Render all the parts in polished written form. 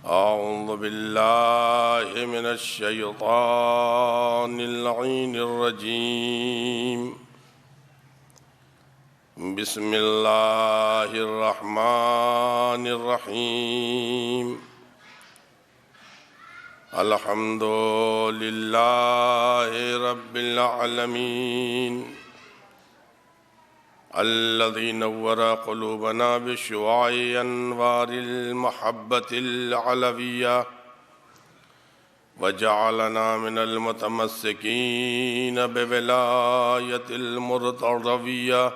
أعوذ بالله من الشيطان اللعين الرجيم. بسم الله الرحمن الرحيم. الحمد لله رب العالمين الذي نور قلوبنا بشعاع أنوار المحبة العلوية وجعلنا من المتمسكين بولاية المرتضوية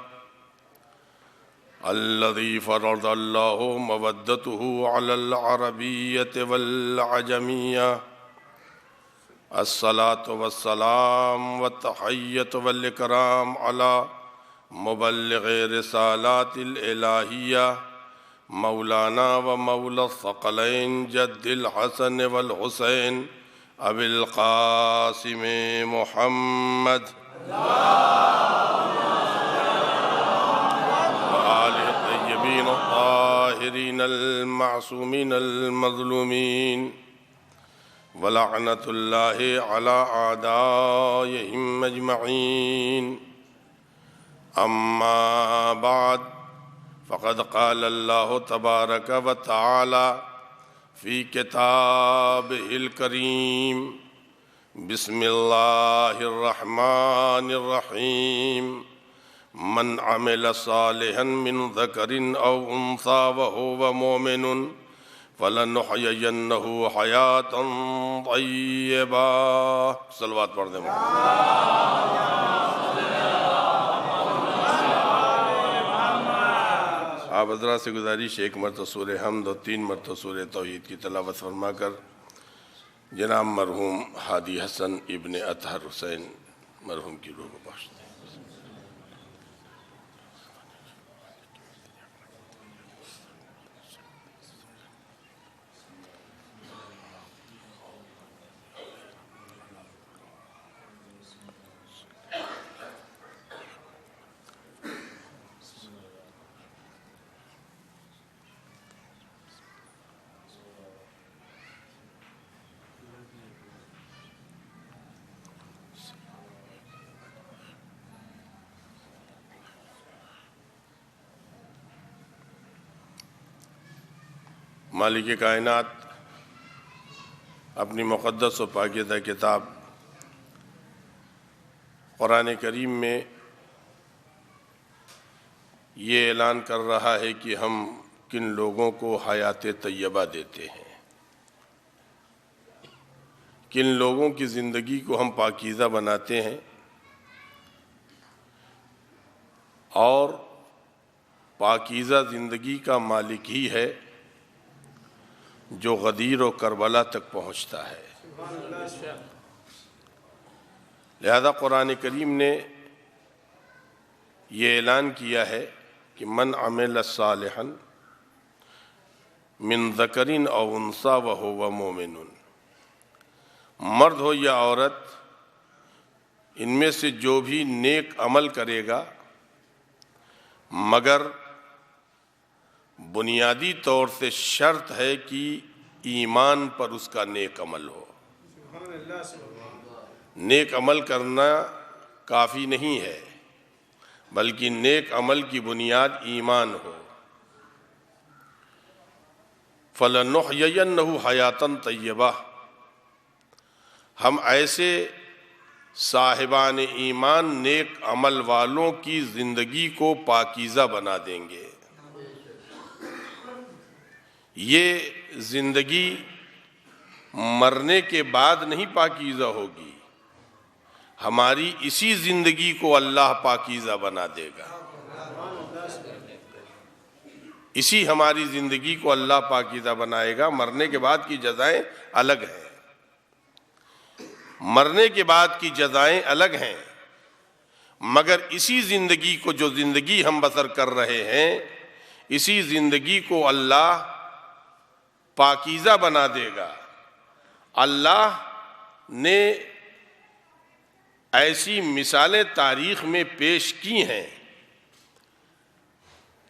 الذي فرض الله مودته على العربية والعجمية. الصلاة والسلام والتحية والإكرام على مبلغ رسالات الإلهية مولانا ومولى الثقلين جد الحسن والحسين أبي القاسم محمد وآله الطيبين الطاهرين المعصومين المظلومين ولعنة الله على أعدائهم أجمعين. أما بعد فقد قال الله تبارك وتعالى في كتابه الكريم: بسم الله الرحمن الرحيم. من عمل صالحا من ذكر أو أنثى وهو مؤمن فلنحيينه حياة طيبة. صلوات پڑھ دیں. آپ حضرات سے گزارش ایک مرتبہ سورہ حمد اور 3 مرتبہ سورہ توحید کی تلاوت فرما کر جناب مرحوم ہادی حسن ابن اطہر حسین مرحوم کی روح کو بخش دیں. مالک کائنات اپنی مقدس و پاکیزہ کتاب قرآن کریم میں یہ اعلان کر رہا ہے کہ ہم کن لوگوں کو حیات طیبہ دیتے ہیں، کن لوگوں کی زندگی کو ہم پاکیزہ بناتے ہیں، اور پاکیزہ زندگی کا مالک ہی ہے جو غدیر و کربلا تک پہنچتا ہے. لہذا قرآن کریم نے یہ اعلان کیا ہے کہ من عمل صالحا من ذکر او انثی وہو مؤمن، مرد ہو یا عورت، ان میں سے جو بھی نیک عمل کرے گا، مگر بنیادی طور سے شرط ہے کہ ایمان پر اس کا نیک عمل ہو. نیک عمل کرنا کافی نہیں ہے، بلکہ نیک عمل کی بنیاد ایمان ہو. فَلَنُحْيِيَنَّهُ حَيَاةً طَيِّبَةً، ہم ایسے صاحبان ایمان نیک عمل والوں کی زندگی کو پاکیزہ بنا دیں گے. یہ زندگی مرنے کے بعد نہیں پاکیزہ ہوگی، ہماری اسی زندگی کو اللہ پاکیزہ بنا دے گا. اسی ہماری زندگی کو اللہ پاکیزہ بنائے گا. مرنے کے بعد کی جزائیں الگ ہیں، مرنے کے بعد کی جزائیں الگ ہیں، مگر اسی زندگی کو، جو زندگی ہم بسر کر رہے ہیں، اسی زندگی کو اللہ پاکیزہ بنا دے گا. اللہ نے ایسی مثالیں تاریخ میں پیش کی ہیں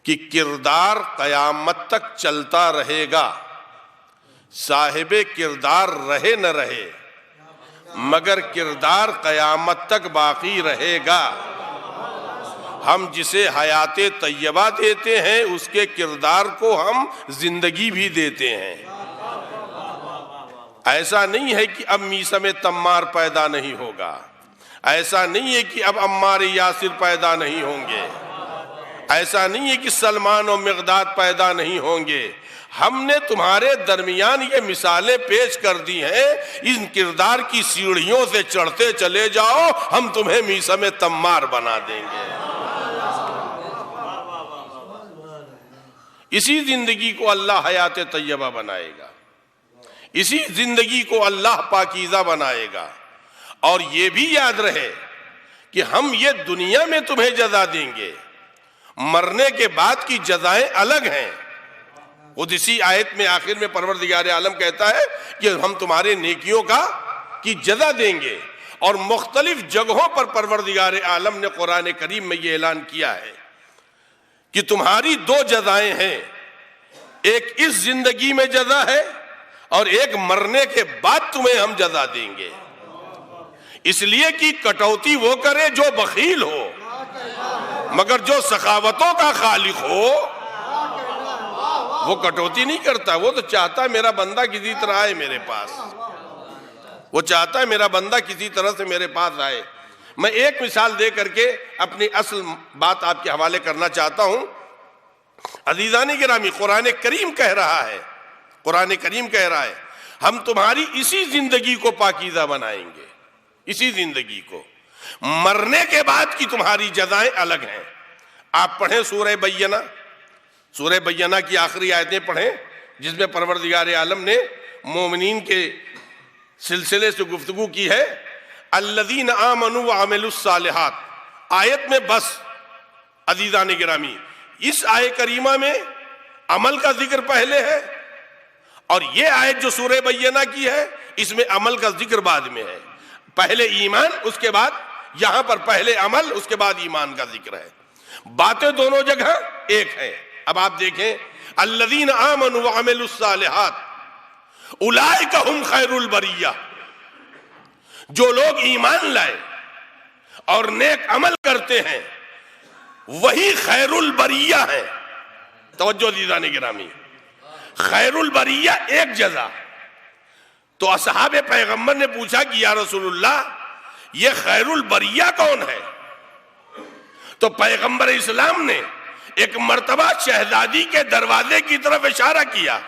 کہ کردار قیامت تک چلتا رہے گا. صاحب کردار رہے نہ رہے مگر کردار قیامت تک باقی رہے گا۔ ہم جسے حیات طیبہ دیتے ہیں اس کے کردار کو ہم زندگی بھی دیتے ہیں۔ ایسا نہیں ہے کہ اب میثم تمار پیدا نہیں ہوگا، ایسا نہیں ہے کہ اب عمار یاسر پیدا نہیں ہوں گے، ایسا نہیں ہے کہ سلمان و مقداد پیدا نہیں ہوں گے۔ ہم نے تمہارے درمیان یہ مثالیں پیش کر دی ہیں، ان کردار کی سیڑھیوں سے چڑھتے چلے جاؤ، ہم تمہیں میثم تمار بنا دیں گے۔ اسی زندگی کو اللہ حیات طیبہ بنائے گا، اسی زندگی کو اللہ پاکیزہ بنائے گا۔ اور یہ بھی یاد رہے کہ ہم یہ دنیا میں تمہیں جزا دیں گے، مرنے کے بعد کی جزائیں الگ ہیں۔ خود اسی آیت میں آخر میں پروردگار عالم کہتا ہے کہ ہم تمہارے نیکیوں کی جزا دیں گے، اور مختلف جگہوں پر پروردگار عالم نے قرآن کریم میں یہ اعلان کیا ہے کہ تمہاری دو جزائیں ہیں، ایک اس زندگی میں جزا ہے اور ایک مرنے کے بعد تمہیں ہم جزا دیں گے۔ اس لیے کہ کٹوتی وہ کرے جو بخیل ہو، مگر جو سخاوتوں کا خالق ہو وہ کٹوتی نہیں کرتا، وہ تو چاہتا ہے میرا بندہ کسی طرح آئے میرے پاس، وہ چاہتا ہے میرا بندہ کسی طرح سے میرے پاس آئے۔ میں ایک مثال دے کر کے اپنی اصل بات آپ کے حوالے کرنا چاہتا ہوں۔ عزیزان گرامی، قرآن کریم کہہ رہا ہے، قرآن کریم کہہ رہا ہے ہم تمہاری اسی زندگی کو پاکیزہ بنائیں گے، اسی زندگی کو، مرنے کے بعد کی تمہاری جزائیں الگ ہیں۔ آپ پڑھیں سورہ بینہ، سورہ بینہ کی آخری آیتیں پڑھیں جس میں پروردگار عالم نے مومنین کے سلسلے سے گفتگو کی ہے۔ الذین آمنوا وعملوا الصالحات، آیت میں بس عزیزان گرامی اس آیت کریمہ میں عمل کا ذکر پہلے ہے، اور یہ آیت جو سورہ بینہ کی ہے اس میں عمل کا ذکر بعد میں ہے۔ پہلے ایمان، اس کے بعد یہاں پر پہلے عمل، اس کے بعد ایمان کا ذکر ہے۔ باتیں دونوں جگہ ایک ہے۔ اب آپ دیکھیں، الذین آمنوا وعملوا الصالحات اولئک ھم خیر البریہ، جو لوگ ایمان لائے اور نیک عمل کرتے ہیں وہی خیر البریہ ہیں۔ توجہ عزیزان گرامی، خیر البریہ ایک جزا۔ تو اصحاب پیغمبر نے پوچھا کہ یا رسول اللہ یہ خیر البریہ کون ہے؟ تو پیغمبر اسلام نے ایک مرتبہ شہزادی کے دروازے کی طرف اشارہ کیا،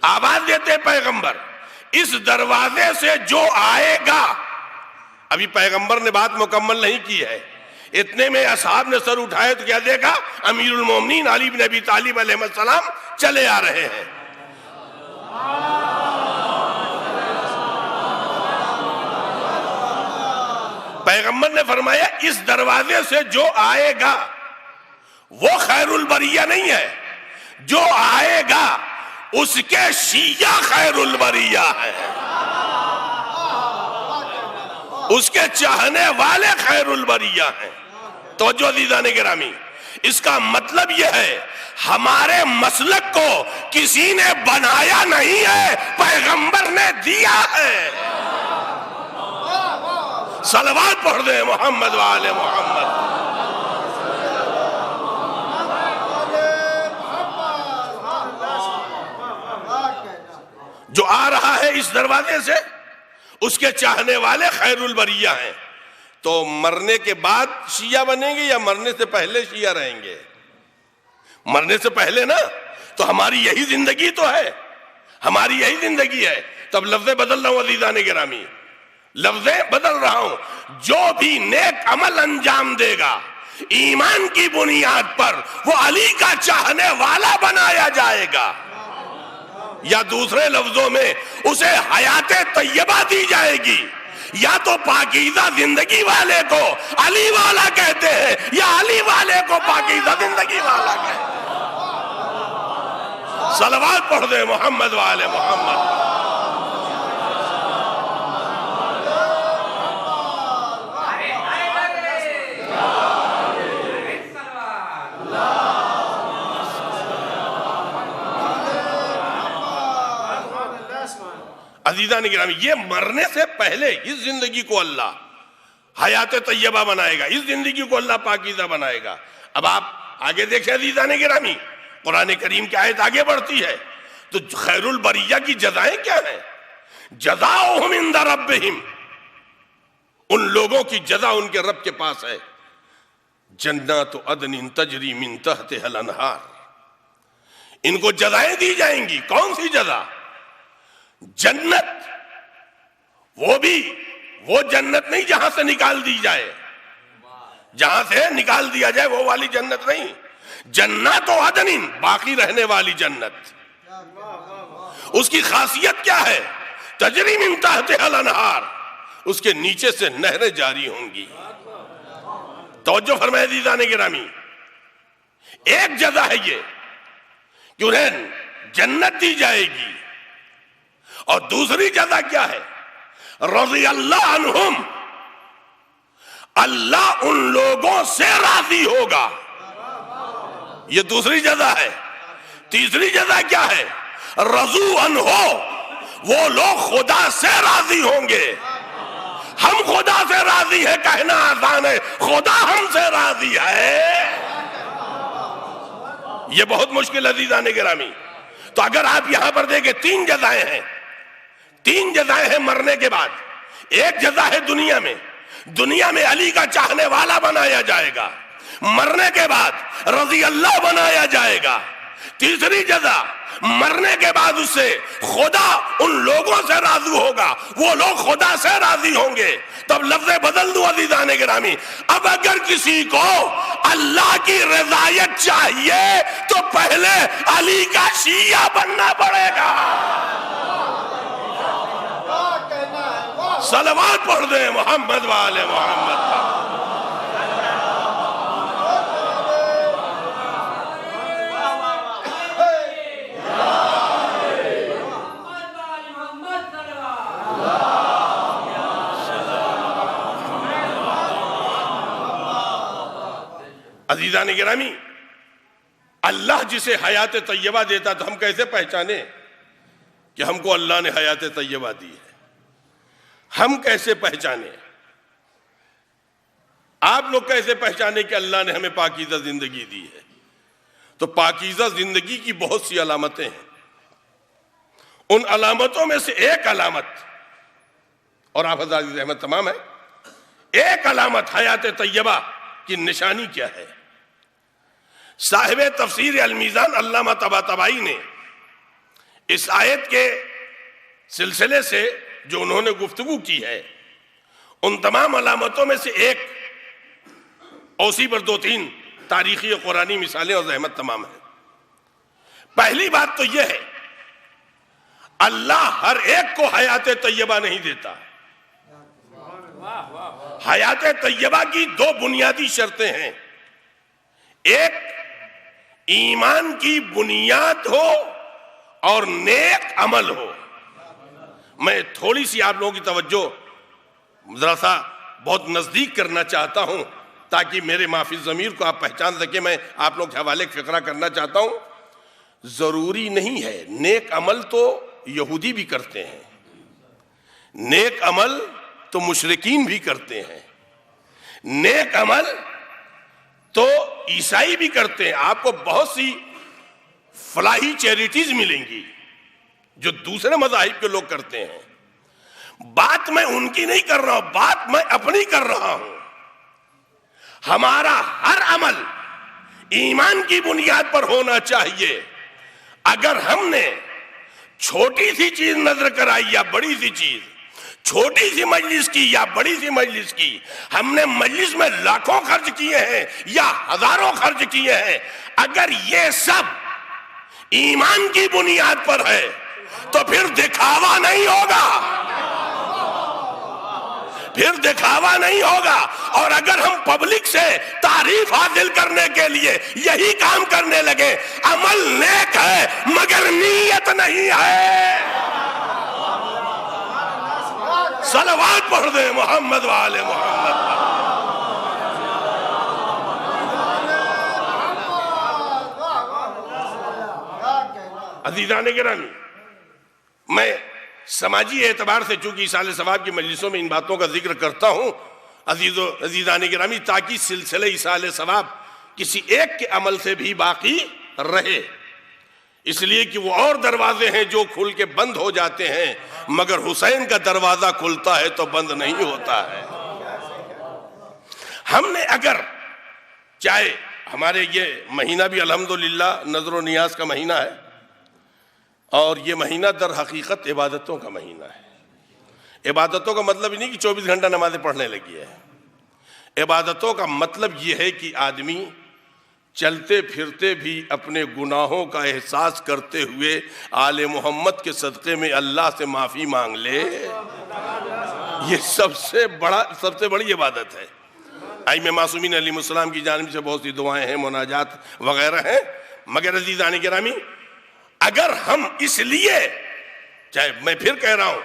آواز دیتے پیغمبر اس دروازے سے جو آئے گا۔ ابھی پیغمبر نے بات مکمل نہیں کی ہے، اتنے میں اصحاب نے سر اٹھائے تو کیا دیکھا؟ امیر المومنین علی بن ابی طالب علیہ السلام چلے آ رہے ہیں۔ پیغمبر نے فرمایا اس دروازے سے جو آئے گا وہ خیر البریہ نہیں ہے، جو آئے گا اس کے شیعہ خیر البریہ ہے، اس کے چاہنے والے خیر البریہ ہیں۔ توجہ عزیزان گرامی، اس کا مطلب یہ ہے ہمارے مسلک کو کسی نے بنایا نہیں ہے، پیغمبر نے دیا ہے۔ صلوات پڑھ دیں محمد وآل محمد۔ جو آ رہا ہے اس دروازے سے اس کے چاہنے والے خیر البریہ ہیں۔ تو مرنے کے بعد شیعہ بنیں گے یا مرنے سے پہلے شیعہ رہیں گے؟ مرنے سے پہلے نا، تو ہماری یہی زندگی تو ہے، ہماری یہی زندگی ہے۔ تب لفظیں بدل رہا ہوں عزیزان گرامی، لفظیں بدل رہا ہوں۔ جو بھی نیک عمل انجام دے گا ایمان کی بنیاد پر وہ علی کا چاہنے والا بنایا جائے گا، یا دوسرے لفظوں میں اسے حیات طیبہ دی جائے گی۔ یا تو پاکیزہ زندگی والے کو علی والا کہتے ہیں، یا علی والے کو پاکیزہ زندگی والا کہتے ہیں۔ صلوات پڑھ دیں محمد وآل محمد۔ عزیزان گرامی، یہ مرنے سے پہلے اس زندگی کو اللہ حیات طیبہ بنائے گا، اس زندگی کو اللہ پاکیزہ بنائے گا۔ اب آپ آگے دیکھیں عزیزان گرامی، قرآن کریم کی آیت آگے بڑھتی ہے تو خیر البریہ کی جزائیں کیا ہیں؟ جزاؤہم عند ربہم، ان لوگوں کی جزا ان کے رب کے پاس ہے، جنات عدن تجری من تحتها الانہار، ان کو جزائیں دی جائیں گی۔ کون سی جزا؟ جنت، وہ بھی وہ جنت نہیں جہاں سے نکال دی جائے، جہاں سے نکال دیا جائے وہ والی جنت نہیں، جنات عدن، باقی رہنے والی جنت۔ اس کی خاصیت کیا ہے؟ تجری من تحتها الانہار، اس کے نیچے سے نہریں جاری ہوں گی۔ توجہ فرمائے عزیزان گرامی، ایک جزا ہے یہ کہ انہیں جنت دی جائے گی، اور دوسری جزا کیا ہے؟ رضی اللہ عنہم، اللہ ان لوگوں سے راضی ہوگا، یہ دوسری جزا ہے۔ تیسری جزا کیا ہے؟ رضو عنہ، وہ لوگ خدا سے راضی ہوں گے۔ ہم خدا سے راضی ہے کہنا آسان ہے، خدا ہم سے راضی ہے یہ بہت مشکل عزیزان گرامی۔ تو اگر آپ یہاں پر دیکھیں تین جزائیں ہیں، تین جزائیں ہیں مرنے کے بعد۔ ایک جزا ہے دنیا میں علی کا چاہنے والا بنایا جائے گا، مرنے کے بعد رضی اللہ بنایا جائے گا۔ تیسری جزا، مرنے کے بعد اس سے خدا ان لوگوں سے راضی ہوگا، وہ لوگ خدا سے راضی ہوں گے۔ تب لفظ بدل دوں عزیزان گرامی، اب اگر کسی کو اللہ کی رضایت چاہیے تو پہلے علی کا شیعہ بننا پڑے گا۔ صلوات پڑھ دیں محمد والے محمد کا۔ عزیزان گرامی، اللہ جسے حیات طیبہ دیتا تو ہم کیسے پہچانے کہ ہم کو اللہ نے حیات طیبہ دی ہے؟ ہم کیسے پہچانے؟ آپ لوگ کیسے پہچانے کہ اللہ نے ہمیں پاکیزہ زندگی دی ہے؟ تو پاکیزہ زندگی کی بہت سی علامتیں ہیں، ان علامتوں میں سے ایک علامت، اور آپ حضرات کی رحمت تمام ہے، ایک علامت حیات طیبہ کی نشانی کیا ہے؟ صاحب تفسیر المیزان علامہ طباطبائی نے اس آیت کے سلسلے سے جو انہوں نے گفتگو کی ہے، ان تمام علامتوں میں سے ایک، اوسی پر دو تین تاریخی قرآنی مثالیں اور زحمت تمام ہیں۔ پہلی بات تو یہ ہے، اللہ ہر ایک کو حیات طیبہ نہیں دیتا۔ حیات طیبہ کی دو بنیادی شرطیں ہیں، ایک ایمان کی بنیاد ہو اور نیک عمل ہو۔ میں تھوڑی سی آپ لوگوں کی توجہ ذرا سا بہت نزدیک کرنا چاہتا ہوں تاکہ میرے معافی ضمیر کو آپ پہچان سکیں۔ میں آپ لوگ کے حوالے ایک فقرہ کرنا چاہتا ہوں۔ ضروری نہیں ہے، نیک عمل تو یہودی بھی کرتے ہیں، نیک عمل تو مشرکین بھی کرتے ہیں، نیک عمل تو عیسائی بھی کرتے ہیں۔ آپ کو بہت سی فلاحی چیریٹیز ملیں گی جو دوسرے مذاہب کے لوگ کرتے ہیں۔ بات میں ان کی نہیں کر رہا ہوں، بات میں اپنی کر رہا ہوں۔ ہمارا ہر عمل ایمان کی بنیاد پر ہونا چاہیے۔ اگر ہم نے چھوٹی سی چیز نظر کرائی یا بڑی سی چیز، چھوٹی سی مجلس کی یا بڑی سی مجلس کی، ہم نے مجلس میں لاکھوں خرچ کیے ہیں یا ہزاروں خرچ کیے ہیں، اگر یہ سب ایمان کی بنیاد پر ہے تو پھر دکھاوا نہیں ہوگا، پھر دکھاوا نہیں ہوگا۔ اور اگر ہم پبلک سے تعریف حاصل کرنے کے لیے یہی کام کرنے لگے، عمل نیک ہے مگر نیت نہیں ہے۔ صلوات پڑھ دیں محمد والے محمد۔ عزیزان گرامی، میں سماجی اعتبار سے چونکہ ایصال ثواب کی مجلسوں میں ان باتوں کا ذکر کرتا ہوں عزیزان گرامی، تاکہ سلسلہ ایصال ثواب کسی ایک کے عمل سے بھی باقی رہے، اس لیے کہ وہ اور دروازے ہیں جو کھل کے بند ہو جاتے ہیں، مگر حسین کا دروازہ کھلتا ہے تو بند نہیں ہوتا ہے۔ ہم نے اگر چاہے ہمارے یہ مہینہ بھی الحمدللہ نظر و نیاز کا مہینہ ہے، اور یہ مہینہ در حقیقت عبادتوں کا مہینہ ہے۔ عبادتوں کا مطلب نہیں کہ 24 گھنٹہ نمازیں پڑھنے لگی ہے، عبادتوں کا مطلب یہ ہے کہ آدمی چلتے پھرتے بھی اپنے گناہوں کا احساس کرتے ہوئے آل محمد کے صدقے میں اللہ سے معافی مانگ لے، یہ سب سے بڑی عبادت ہے۔ ائمہ معصومین علیہ السلام کی جانب سے بہت سی دعائیں ہیں، مناجات وغیرہ ہیں، مگر عزیزان گرامی اگر ہم اس لیے، چاہے میں پھر کہہ رہا ہوں،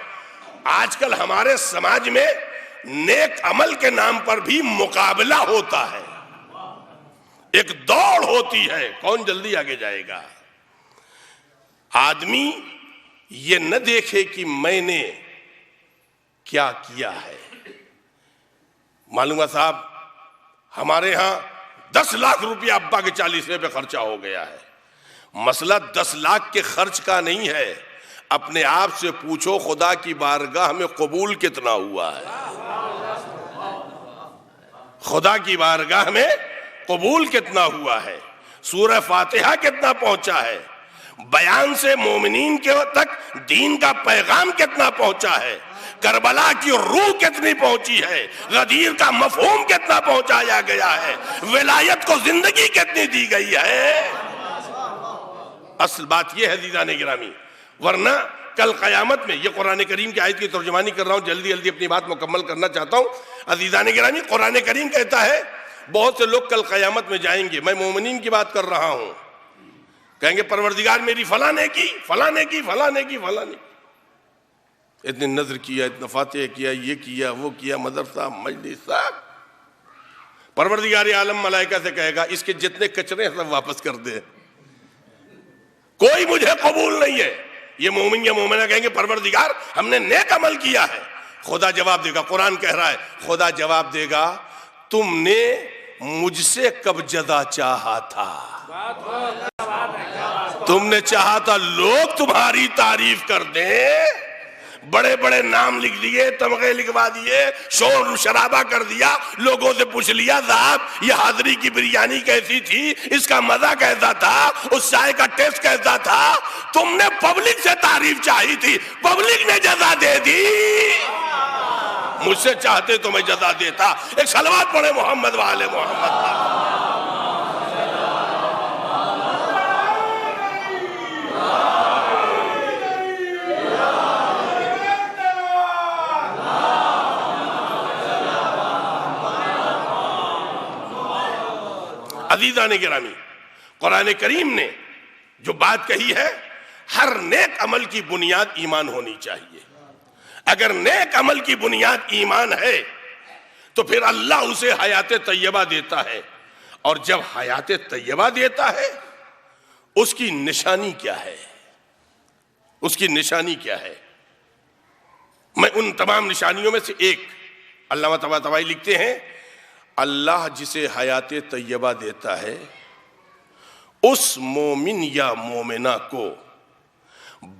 آج کل ہمارے سماج میں نیک عمل کے نام پر بھی مقابلہ ہوتا ہے، ایک دوڑ ہوتی ہے، کون جلدی آگے جائے گا۔ آدمی یہ نہ دیکھے کہ میں نے کیا کیا ہے۔ معلوم ہے صاحب، ہمارے ہاں 10 لاکھ روپیہ ابا کے 40ویں پہ خرچہ ہو گیا ہے۔ مسئلہ 10 لاکھ کے خرچ کا نہیں ہے، اپنے آپ سے پوچھو خدا کی بارگاہ میں قبول کتنا ہوا ہے، خدا کی بارگاہ میں قبول کتنا ہوا ہے، سورہ فاتحہ کتنا پہنچا ہے، بیان سے مومنین کے تک دین کا پیغام کتنا پہنچا ہے، کربلا کی روح کتنی پہنچی ہے، غدیر کا مفہوم کتنا پہنچایا گیا ہے، ولایت کو زندگی کتنی دی گئی ہے۔ اصل بات یہ ہے عزیزان گرامی، ورنہ کل قیامت میں، یہ قرآن کریم کی آیت کی ترجمانی کر رہا ہوں، جلدی اپنی بات مکمل کرنا چاہتا ہوں۔ عزیزان گرامی قرآن کریم کہتا ہے بہت سے لوگ کل قیامت میں جائیں گے، میں مومنین کی بات کر رہا ہوں، کہیں گے پروردگار میری فلاں نے کی، اتنے نظر کیا، اتنا فاتحہ کیا، یہ کیا، وہ کیا، مدرسہ مجلس سب۔ پروردگار عالم ملائکہ سے کہے گا اس کے جتنے کچرے ہیں سب واپس کر دے، کوئی مجھے قبول نہیں ہے۔ یہ مومن یا مومنہ کہیں گے پروردگار ہم نے نیک عمل کیا ہے۔ خدا جواب دے گا، قرآن کہہ رہا ہے، خدا جواب دے گا تم نے مجھ سے کب جزا چاہا تھا، تم نے چاہا تھا لوگ تمہاری تعریف کر دیں، بڑے بڑے نام لکھ دیے، تمغے لکھوا دیے، شور شرابہ کر دیا، لوگوں سے پوچھ لیا صاحب یہ حاضری کی بریانی کیسی تھی، اس کا مزہ کیسا تھا، اس چائے کا ٹیسٹ کیسا تھا، تم نے پبلک سے تعریف چاہی تھی، پبلک نے جزا دے دی، مجھ سے چاہتے تو میں جزا دیتا۔ ایک صلوات پڑھے محمد وآل محمد۔ عزیزان گرامی قرآن کریم نے جو بات کہی ہے، ہر نیک عمل کی بنیاد ایمان ہونی چاہیے۔ اگر نیک عمل کی بنیاد ایمان ہے تو پھر اللہ اسے حیات طیبہ دیتا ہے، اور جب حیات طیبہ دیتا ہے اس کی نشانی کیا ہے، اس کی نشانی کیا ہے؟ میں ان تمام نشانیوں میں سے ایک، علامہ طباطبائی لکھتے ہیں اللہ جسے حیات طیبہ دیتا ہے اس مومن یا مومنہ کو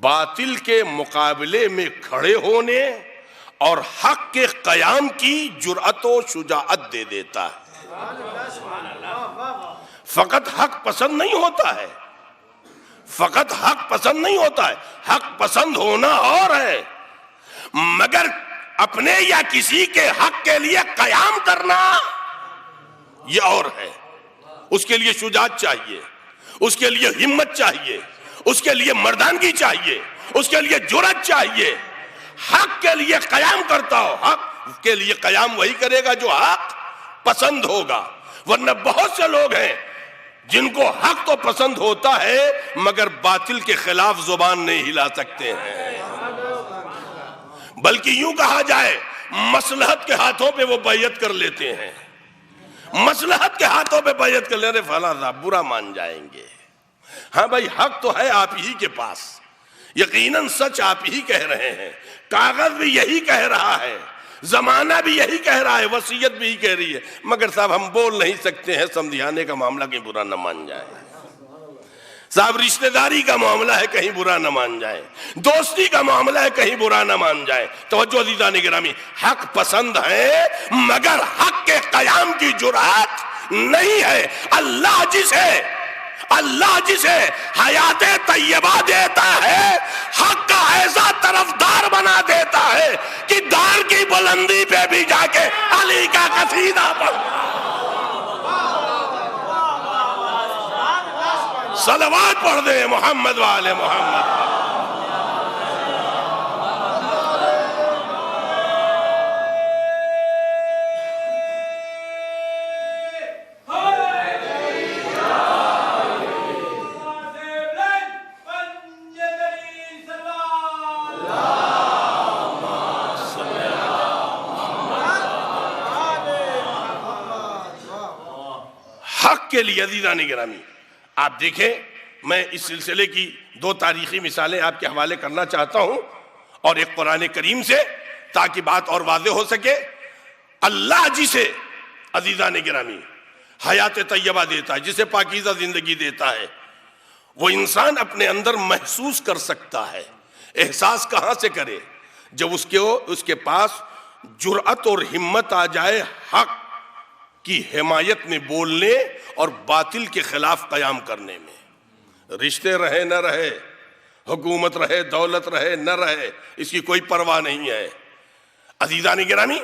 باطل کے مقابلے میں کھڑے ہونے اور حق کے قیام کی جرأت و شجاعت دے دیتا ہے۔ فقط حق پسند نہیں ہوتا ہے، فقط حق پسند نہیں ہوتا ہے، حق پسند ہونا اور ہے، مگر اپنے یا کسی کے حق کے لیے قیام کرنا یہ اور ہے۔ اس کے لیے شجاعت چاہیے، اس کے لیے ہمت چاہیے، اس کے لیے مردانگی چاہیے، اس کے لیے جرأت چاہیے۔ حق کے لیے قیام کرتا ہو، حق کے لیے قیام وہی کرے گا جو حق پسند ہوگا، ورنہ بہت سے لوگ ہیں جن کو حق تو پسند ہوتا ہے مگر باطل کے خلاف زبان نہیں ہلا سکتے ہیں، بلکہ یوں کہا جائے مصلحت کے ہاتھوں پہ وہ بیعت کر لیتے ہیں، مصلحت کے ہاتھوں پہ بیعت کر لینے فلاں صاحب برا مان جائیں گے۔ ہاں بھائی حق تو ہے آپ ہی کے پاس، یقیناً سچ آپ ہی کہہ رہے ہیں، کاغذ بھی یہی کہہ رہا ہے، زمانہ بھی یہی کہہ رہا ہے، وصیت بھی یہی کہہ رہی ہے، مگر صاحب ہم بول نہیں سکتے ہیں، سمجھانے کا معاملہ کہیں برا نہ مان جائے، صاحب رشتہ داری کا معاملہ ہے کہیں برا نہ مان جائے، دوستی کا معاملہ ہے کہیں برا نہ مان جائے۔ توجہ عزیزان گرامی، حق پسند ہے مگر حق کے قیام کی جرأت نہیں ہے۔ اللہ جسے حیات طیبہ دیتا ہے، حق کا ایسا طرفدار بنا دیتا ہے کہ دار کی بلندی پہ بھی جا کے علی کا قصیدہ پڑھتا ہے۔ صلوات پڑھ دیں محمد والے محمد۔ حق کے لیے عزیزان گرامی، آپ دیکھیں، میں اس سلسلے کی 2 تاریخی مثالیں آپ کے حوالے کرنا چاہتا ہوں اور ایک قرآن کریم سے، تاکہ بات اور واضح ہو سکے۔ اللہ جسے عزیزان گرامی حیات طیبہ دیتا ہے، جسے پاکیزہ زندگی دیتا ہے، وہ انسان اپنے اندر محسوس کر سکتا ہے۔ احساس کہاں سے کرے؟ جب اس کے پاس جرأت اور ہمت آ جائے حق کی حمایت میں بولنے اور باطل کے خلاف قیام کرنے میں۔ رشتے رہے نہ رہے، حکومت رہے، دولت رہے نہ رہے، اس کی کوئی پرواہ نہیں ہے۔ عزیزان گرامی،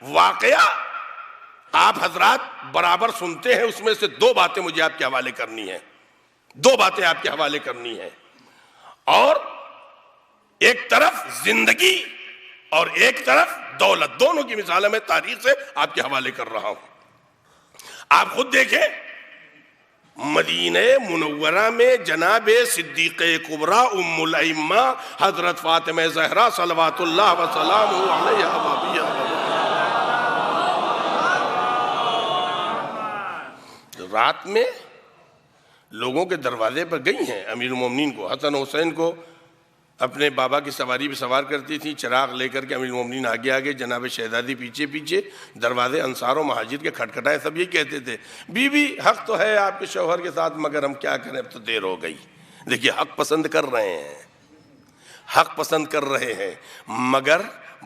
واقعہ آپ حضرات برابر سنتے ہیں، اس میں سے 2 باتیں مجھے آپ کے حوالے کرنی ہیں، 2 باتیں آپ کے حوالے کرنی ہیں، اور ایک طرف زندگی اور ایک طرف دولت، دونوں کی مثالیں میں تاریخ سے آپ کے حوالے کر رہا ہوں۔ آپ خود دیکھیں، مدینہ منورہ میں جناب صدیقہ کبریٰ ام الائمہ حضرت فاطمہ زہرا صلوات اللہ وسلامہ علیہا رات میں لوگوں کے دروازے پر گئی ہیں، امیر المومنین کو، حسن حسین کو اپنے بابا کی سواری پہ سوار کرتی تھی، چراغ لے کر کے امیر المومنین آگے آگے، جناب شہزادی پیچھے پیچھے، دروازے انصار و مہاجر کے کھٹکھٹائے، سب یہ کہتے تھے، بی بی حق تو ہے آپ کے شوہر کے ساتھ، مگر ہم کیا کریں، اب تو دیر ہو گئی۔ دیکھیے حق پسند کر رہے ہیں، حق پسند کر رہے ہیں، مگر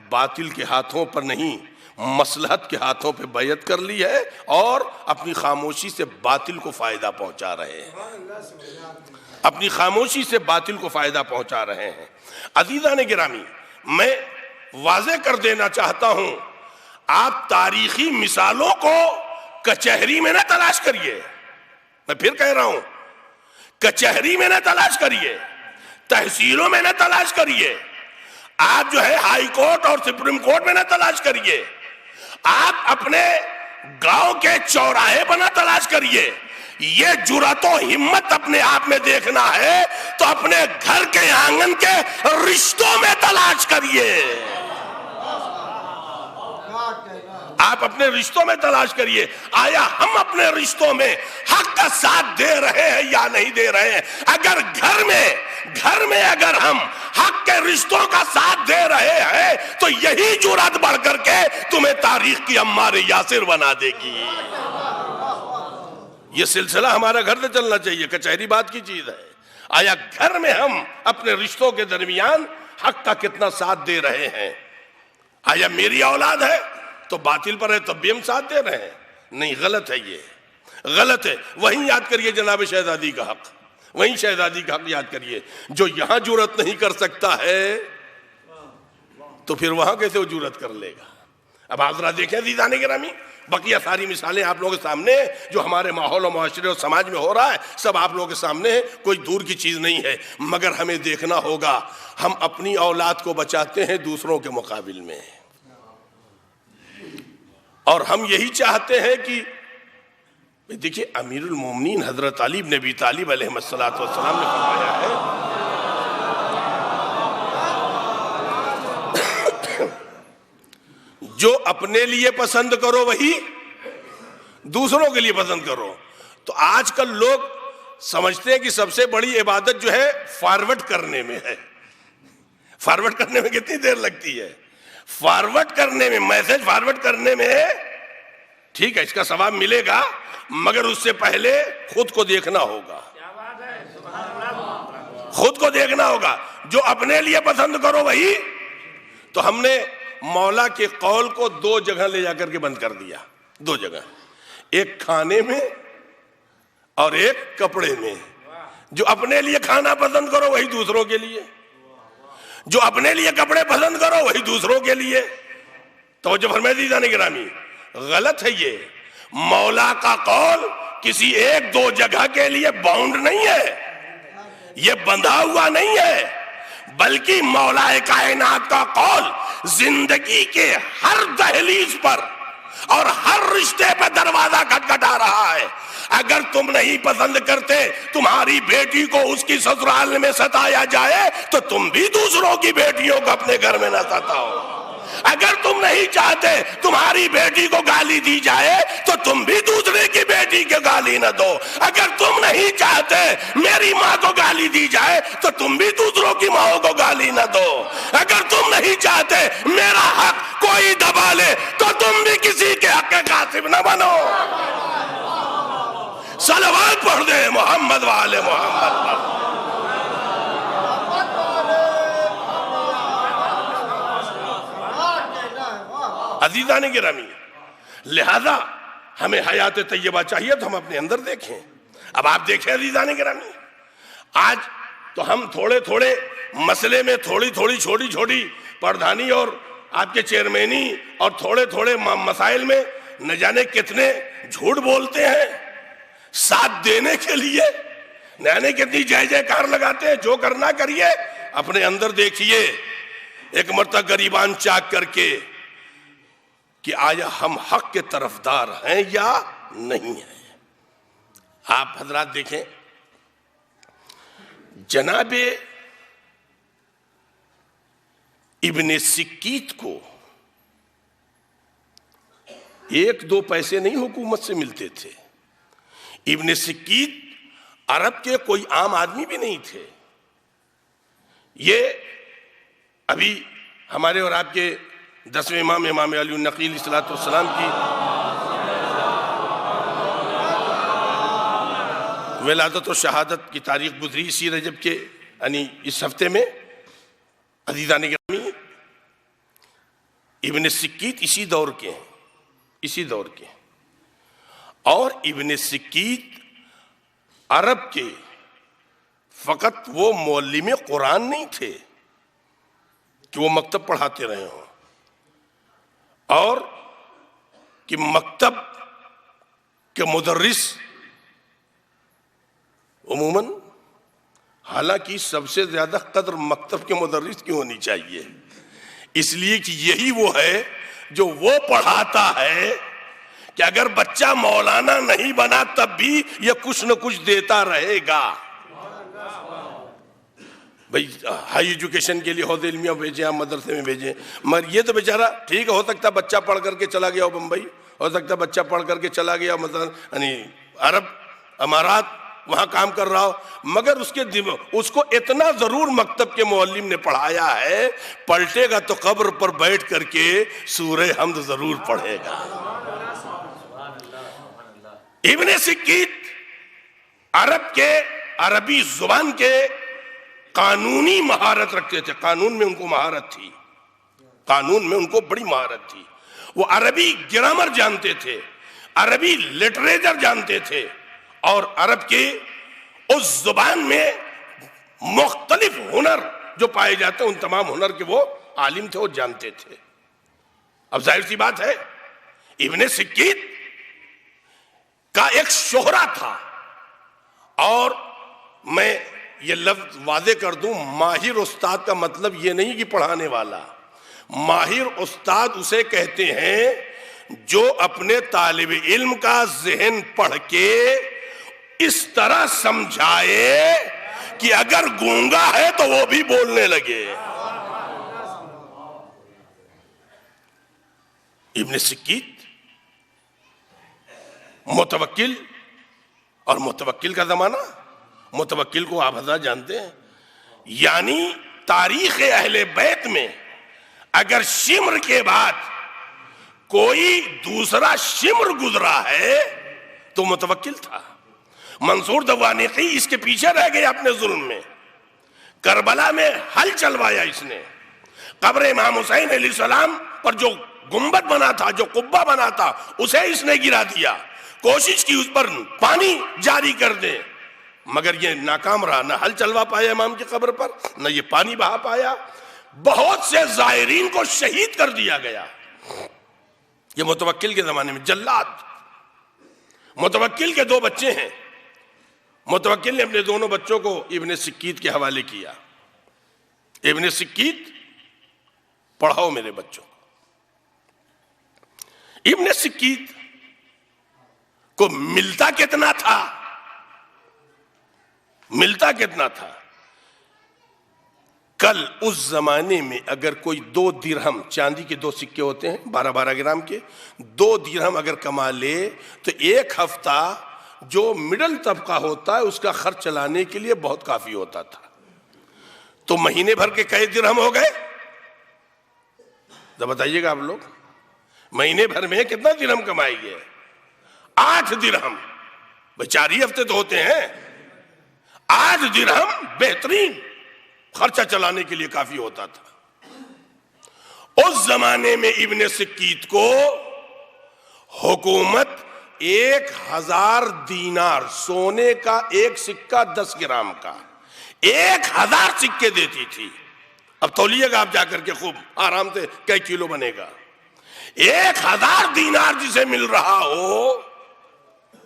باطل کے ہاتھوں پر نہیں، مصلحت کے ہاتھوں پہ بیعت کر لی ہے اور اپنی خاموشی سے باطل کو فائدہ پہنچا رہے ہیں، اپنی خاموشی سے باطل کو فائدہ پہنچا رہے ہیں۔ عزیزان گرامی، میں واضح کر دینا چاہتا ہوں، آپ تاریخی مثالوں کو کچہری میں نہ تلاش کریے، میں پھر کہہ رہا ہوں، کچہری میں نہ تلاش کریے، تحصیلوں میں نہ تلاش کریے، آپ جو ہے ہائی کورٹ اور سپریم کورٹ میں نہ تلاش کریے، آپ اپنے گاؤں کے چوراہے پر نہ تلاش کریے۔ یہ جرأت و ہمت اپنے آپ میں دیکھنا ہے تو اپنے گھر کے آنگن کے رشتوں میں تلاش کریے، آپ اپنے رشتوں میں تلاش کریے، آیا ہم اپنے رشتوں میں حق کا ساتھ دے رہے ہیں یا نہیں دے رہے ہیں؟ اگر گھر میں اگر ہم حق کے رشتوں کا ساتھ دے رہے ہیں تو یہی جرأت بڑھ کر کے تمہیں تاریخ کی عمار یاسر بنا دے گی۔ یہ سلسلہ ہمارا گھر سے چلنا چاہیے، کچہری بات کی چیز ہے۔ آیا گھر میں ہم اپنے رشتوں کے درمیان حق کا کتنا ساتھ دے رہے ہیں؟ آیا میری اولاد ہے تو باطل پر ہے تب بھی ہم ساتھ دے رہے ہیں؟ نہیں، غلط ہے، یہ غلط ہے۔ وہیں یاد کریے جناب شہزادی کا حق، وہیں شہزادی کا حق یاد کریے۔ جو یہاں جرأت نہیں کر سکتا ہے تو پھر وہاں کیسے وہ جرأت کر لے گا؟ اب آپ ذرا دیکھیں عزیزان گرامی، بقیہ ساری مثالیں آپ لوگوں کے سامنے ہیں، جو ہمارے ماحول و معاشرے اور سماج میں ہو رہا ہے سب آپ لوگوں کے سامنے ہے، کوئی دور کی چیز نہیں ہے، مگر ہمیں دیکھنا ہوگا ہم اپنی اولاد کو بچاتے ہیں دوسروں کے مقابل میں، اور ہم یہی چاہتے ہیں کہ دیکھیے امیر المومنین حضرت علی بن ابی طالب علیہ الصلوۃ والسلام نے فرمایا ہے، جو اپنے لیے پسند کرو وہی دوسروں کے لیے پسند کرو۔ تو آج کل لوگ سمجھتے ہیں کہ سب سے بڑی عبادت جو ہے فارورڈ کرنے میں ہے، فارورڈ کرنے میں کتنی دیر لگتی ہے؟ فارورڈ کرنے میں، میسج فارورڈ کرنے میں ٹھیک ہے اس کا ثواب ملے گا، مگر اس سے پہلے خود کو دیکھنا ہوگا، خود کو دیکھنا ہوگا۔ جو اپنے لیے پسند کرو وہی، تو ہم نے مولا کے قول کو 2 جگہ لے جا کر کے بند کر دیا، 2 جگہ، ایک کھانے میں اور ایک کپڑے میں۔ جو اپنے لیے کھانا پسند کرو وہی دوسروں کے لیے، جو اپنے لیے کپڑے پسند کرو وہی دوسروں کے لیے۔ توجہ فرمائے عزیزان گرامی، غلط ہے یہ۔ مولا کا قول کسی 1-2 جگہ کے لیے باؤنڈ نہیں ہے، یہ بندھا ہوا نہیں ہے، بلکہ مولا کائنات کا قول زندگی کے ہر دہلیز پر اور ہر رشتے پہ دروازہ کھٹکھٹا رہا ہے۔ اگر تم نہیں پسند کرتے تمہاری بیٹی کو اس کی سسرال میں ستایا جائے تو تم بھی دوسروں کی بیٹیوں کو اپنے گھر میں نہ ستاؤ۔ اگر تم نہیں چاہتے تمہاری بیٹی کو گالی دی جائے تو تم بھی دوسرے کی بیٹی کو گالی نہ دو۔ اگر تم نہیں چاہتے میری ماں کو گالی دی جائے تو تم بھی دوسروں کی ماں کو گالی نہ دو۔ اگر تم نہیں چاہتے میرا حق کوئی دبا لے تو تم بھی کسی کے حق کے غاصب نہ بنو۔ صلوات پڑھ دے محمد والے محمد۔ عزیزان گرامی، لہذا ہمیں حیات طیبہ چاہیے تو ہم اپنے اندر دیکھیں۔ اب آپ دیکھیں عزیزان گرامی، آج تو ہم تھوڑے تھوڑے مسئلے میں تھوڑی تھوڑی چھوٹی چھوٹی پردھانی اور آپ کے چیئرمینی اور تھوڑے تھوڑے مسائل میں نہ جانے کتنے جھوٹ بولتے ہیں ساتھ دینے کے لیے، نہ جانے کتنی جے جے کار لگاتے ہیں۔ جو کرنا کریے، اپنے اندر دیکھیے ایک مرتبہ گریبان چاک کر کے کہ آیا ہم حق کے طرفدار ہیں یا نہیں ہیں۔ آپ حضرات دیکھیں، جناب ابن سکیت کو 1-2 پیسے نہیں حکومت سے ملتے تھے۔ ابن سکیت عرب کے کوئی عام آدمی بھی نہیں تھے۔ یہ ابھی ہمارے اور آپ کے 10ویں امام علی النقی علیہ السلام کی ولادت و شہادت کی تاریخ گزری اسی رجب کے یعنی اس ہفتے میں۔ عزیزان گرامی، ابن سکیت اسی دور کے ہیں، اسی دور کے ہیں۔ اور ابن سکیت عرب کے فقط وہ معلم قرآن نہیں تھے کہ وہ مکتب پڑھاتے رہے ہوں، اور کہ مکتب کے مدرس عموماً، حالانکہ سب سے زیادہ قدر مکتب کے مدرس کی ہونی چاہیے، اس لیے کہ یہی وہ ہے جو وہ پڑھاتا ہے کہ اگر بچہ مولانا نہیں بنا تب بھی یہ کچھ نہ کچھ دیتا رہے گا۔ بھئی ہائی ایجوکیشن کے لیے حوض علمیہ بھیجیں، آپ مدرسے میں بھیجیں، مگر یہ تو بیچارہ ٹھیک ہے، ہو سکتا ہے بچہ پڑھ کر کے چلا گیا ہو بمبئی، ہو سکتا ہے بچہ پڑھ کر کے چلا گیا مثلا یعنی عرب امارات، وہاں کام کر رہا ہو، مگر اس کو اتنا ضرور مکتب کے معلم نے پڑھایا ہے، پلٹے گا تو قبر پر بیٹھ کر کے سورہ حمد ضرور پڑھے گا۔ ابن سکیت عرب کے عربی زبان کے قانونی مہارت رکھتے تھے، قانون میں ان کو مہارت تھی، قانون میں ان کو بڑی مہارت تھی۔ وہ عربی گرامر جانتے تھے، عربی لٹریچر جانتے تھے، اور عرب کے اس زبان میں مختلف ہنر جو پائے جاتے ہیں ان تمام ہنر کے وہ عالم تھے، وہ جانتے تھے۔ اب ظاہر سی بات ہے ابن سکیت کا ایک شہرہ تھا، اور میں یہ لفظ واضح کر دوں، ماہر استاد کا مطلب یہ نہیں کہ پڑھانے والا، ماہر استاد اسے کہتے ہیں جو اپنے طالب علم کا ذہن پڑھ کے اس طرح سمجھائے کہ اگر گونگا ہے تو وہ بھی بولنے لگے۔ ابن سکیت متوکل، اور متوکل کا زمانہ، متوکل کو آپ حضرات جانتے ہیں، یعنی تاریخ اہل بیت میں اگر شمر کے بعد کوئی دوسرا شمر گزرا ہے تو متوکل تھا. منصور دوانقی اس کے پیچھے رہ گئے اپنے ظلم میں. کربلا میں حل چلوایا اس نے. قبر امام حسین علیہ السلام پر جو گنبد بنا تھا, جو قبہ بنا تھا, اسے اس نے گرا دیا. کوشش کی اس پر پانی جاری کر دے, مگر یہ ناکام رہا. نہ حل چلوا پایا امام کی قبر پر, نہ یہ پانی بہا پایا. بہت سے زائرین کو شہید کر دیا گیا. یہ متوکل کے زمانے میں جلاد. متوکل کے 2 بچے ہیں. متوکل نے اپنے دونوں بچوں کو ابن سکیت کے حوالے کیا. ابن سکیت, پڑھاؤ میرے بچوں کو. ابن سکیت کو ملتا کتنا تھا؟ ملتا کتنا تھا؟ کل اس زمانے میں اگر کوئی 2 درہم, چاندی کے 2 سکے ہوتے ہیں 12-12 گرام کے, 2 درہم اگر کما لے تو ایک ہفتہ جو مڈل طبقہ ہوتا ہے اس کا خرچ چلانے کے لیے بہت کافی ہوتا تھا. تو مہینے بھر کے کئی درہم ہو گئے؟ تو بتائیے گا آپ لوگ, مہینے بھر میں کتنا درہم کمائے گے؟ 8 درہم. بھئی 4 ہی ہفتے تو ہوتے ہیں. 8 درہم بہترین خرچہ چلانے کے لیے کافی ہوتا تھا. اس زمانے میں ابن سکیت کو حکومت 1000 دینار, سونے کا ایک سکہ 10 گرام کا, 1000 سکے دیتی تھی. اب تولیے گا آپ جا کر کے خوب آرام سے کئی کلو بنے گا. 1000 دینار جسے مل رہا ہو,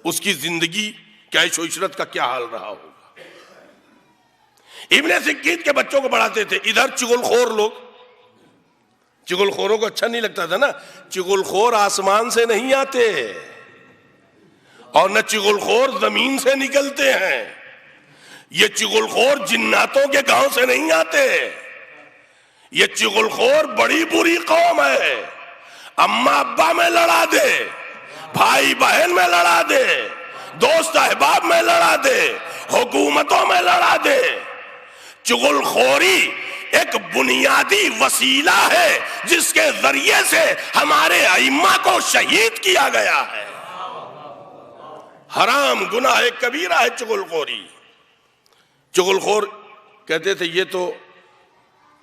اس کی زندگی کیش و عشرت کا کیا حال رہا ہوگا. ابن سکیت کے بچوں کو پڑھاتے تھے. ادھر چغل خور لوگ, چغل خوروں کو اچھا نہیں لگتا تھا نا. چغل خور آسمان سے نہیں آتے اور نہ چغل خور زمین سے نکلتے ہیں. یہ چغل خور جناتوں کے گاؤں سے نہیں آتے. یہ چغل خور بڑی بری قوم ہے. اماں ابا میں لڑا دے, بھائی بہن میں لڑا دے, دوست احباب میں لڑا دے, حکومتوں میں لڑا دے. چغل خوری ایک بنیادی وسیلہ ہے جس کے ذریعے سے ہمارے ائمہ کو شہید کیا گیا ہے. حرام گناہ کبیرہ ہے چغل خوری. چغل خور کہتے تھے یہ تو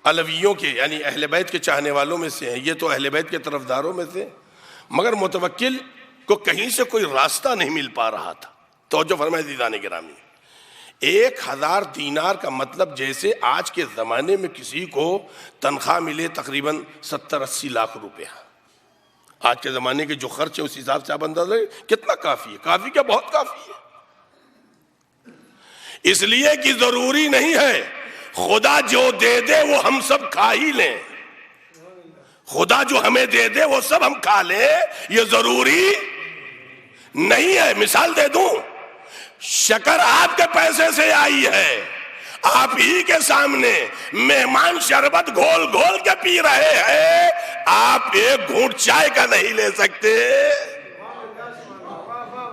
علویوں کے یعنی اہل بیت کے چاہنے والوں میں سے ہیں, یہ تو اہل بیت کے طرفداروں میں سے. مگر متوکل کو کہیں سے کوئی راستہ نہیں مل پا رہا تھا. توجہ فرمائے عزیزان گرامی, 1000 دینار کا مطلب جیسے آج کے زمانے میں کسی کو تنخواہ ملے تقریباً 70-80 لاکھ روپیہ. آج کے زمانے کے جو خرچ ہے اس حساب سے آپ اندازہ کتنا کافی ہے. کافی کیا, بہت کافی ہے. اس لیے کہ ضروری نہیں ہے خدا جو دے دے وہ ہم سب کھا ہی لیں. خدا جو ہمیں دے دے وہ سب ہم کھا لیں, یہ ضروری نہیں ہے. مثال دے دوں, شکر آپ کے پیسے سے آئی ہے, آپ ہی کے سامنے مہمان شربت گھول گھول کے پی رہے ہیں, آپ ایک گھونٹ چائے کا نہیں لے سکتے.